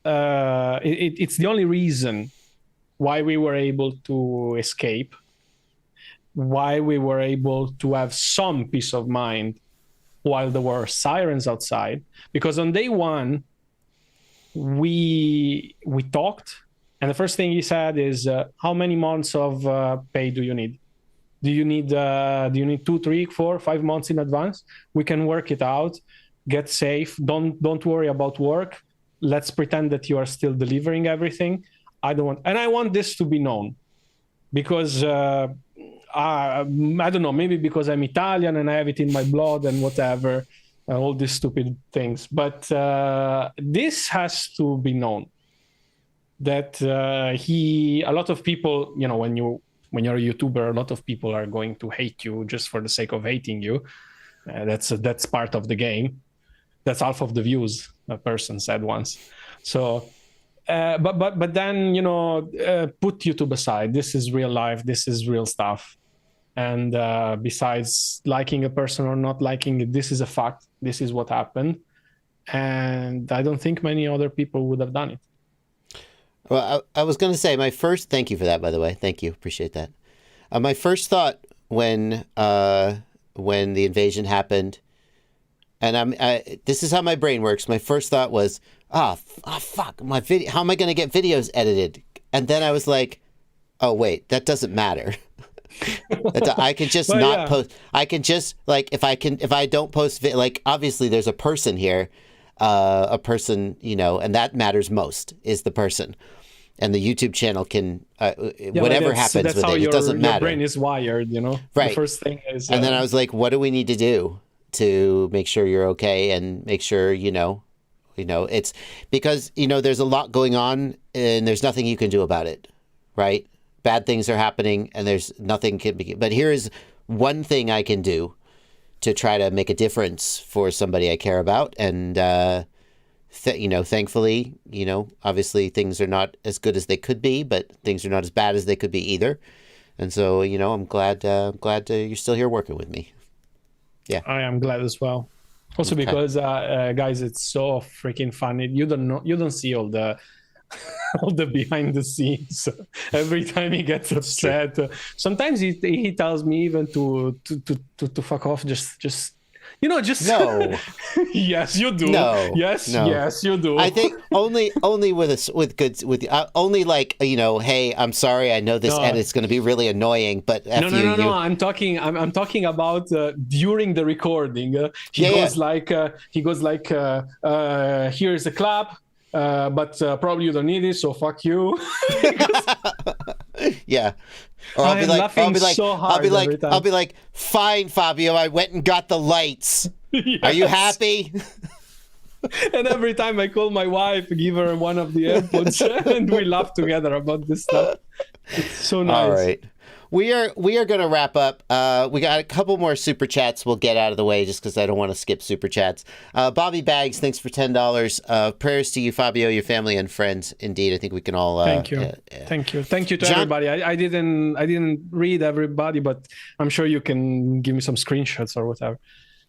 It's the only reason why we were able to escape, why we were able to have some peace of mind while there were sirens outside. Because on day one, we talked, and the first thing he said is, how many months of pay do you need? Do you need 2, 3, 4, 5 months in advance? We can work it out. Get safe. Don't worry about work. Let's pretend that you are still delivering everything. I want this to be known, because I don't know, maybe because I'm Italian and I have it in my blood and whatever, all these stupid things. But this has to be known, that a lot of people, you know, when you're a YouTuber, a lot of people are going to hate you just for the sake of hating you. That's part of the game. That's half of the views, a person said once. So, but then, you know, put YouTube aside. This is real life. This is real stuff. And besides liking a person or not liking it, this is a fact. This is what happened. And I don't think many other people would have done it. Well, I was going to say thank you for that, by the way. Thank you. Appreciate that. My first thought when the invasion happened, and this is how my brain works. My first thought was, fuck, my video. How am I going to get videos edited? And then I was like, oh wait, that doesn't matter. I can just not post. I can just if I don't post, like obviously there's a person here, and that matters most is the person. And the YouTube channel can, whatever happens with it, it doesn't matter. Your brain is wired, Right. The first thing is... And then I was like, what do we need to do to make sure you're okay and make sure, it's because, there's a lot going on and there's nothing you can do about it, right? Bad things are happening and there's nothing can be... But here is one thing I can do to try to make a difference for somebody I care about. And, thankfully, obviously things are not as good as they could be, but things are not as bad as they could be either. And so, I'm glad you're still here working with me. Yeah, I am glad as well. Also because, guys, it's so freaking funny. You don't see all the all the behind the scenes. Every time he gets upset, sometimes he tells me even to fuck off. Just. No. Yes, you do. No. Yes, you do. I think only only like hey, I'm sorry. I know this edit's going to be really annoying, but no. I'm talking about during the recording. He goes like, here's a clap. But probably you don't need it, so fuck you. Yeah. Or I'll be like, fine, Fabio, I went and got the lights. Yes. Are you happy? And every time I call my wife, give her one of the AirPods, and we laugh together about this stuff. It's so nice. All right. We are going to wrap up. We got a couple more super chats we'll get out of the way just because I don't want to skip super chats. Bobby Bags, thanks for $10. Prayers to you, Fabio, your family and friends. Indeed, I think we can all. Thank you. Thank you to everybody. I didn't read everybody, but I'm sure you can give me some screenshots or whatever.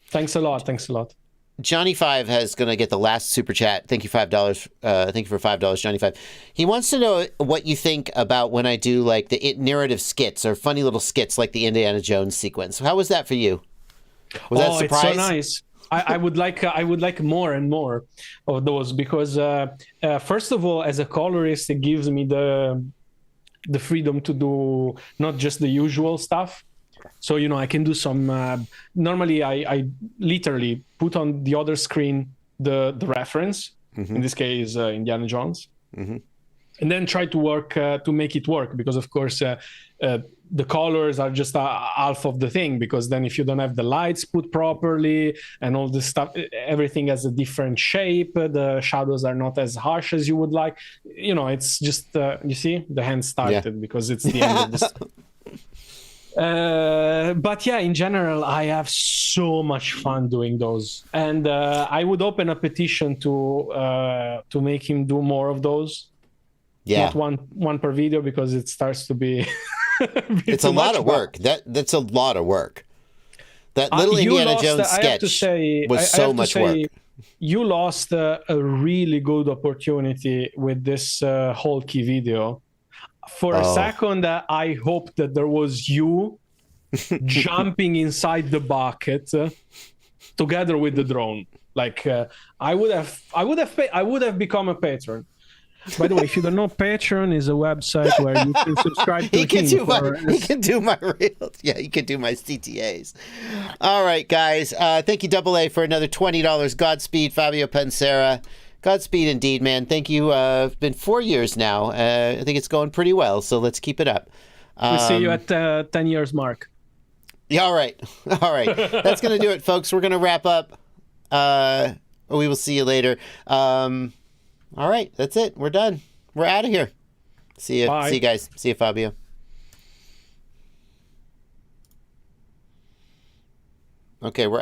Thanks a lot. Johnny 5 is going to get the last super chat. Thank you, $5. Thank you for $5, Johnny 5. He wants to know what you think about when I do like the narrative skits or funny little skits like the Indiana Jones sequence. How was that for you? Was that a surprise? It's so nice. I would like more and more of those because first of all, as a colorist, it gives me the freedom to do not just the usual stuff. So, I can do some, normally I literally put on the other screen the reference, in this case, Indiana Jones, and then try to work to make it work. Because, of course, the colors are just half of the thing, because then if you don't have the lights put properly and all this stuff, everything has a different shape. The shadows are not as harsh as you would like. It's just, you see, the hand started because it's the end of this. But yeah, in general, I have so much fun doing those, and I would open a petition to make him do more of those. Yeah, not one per video, because it starts to be. It's a lot of work. That's a lot of work. That little Indiana Jones sketch was so much work. You lost a really good opportunity with this Hulky video. For a second, I hoped that there was you jumping inside the bucket together with the drone. Like I would have become a patron. By the way, if you don't know, Patreon is a website where you can subscribe to he can do my reels. Yeah, he can do my CTAs. All right, guys. Thank you, Double A, for another $20. Godspeed, Fabio Pansera. Godspeed indeed, man. Thank you. It's been 4 years now. I think it's going pretty well, so let's keep it up. We'll see you at 10 years mark. Yeah, all right. All right. That's going to do it, folks. We're going to wrap up. We will see you later. All right. That's it. We're done. We're out of here. See you. Bye. See you guys. See you, Fabio. Okay, we're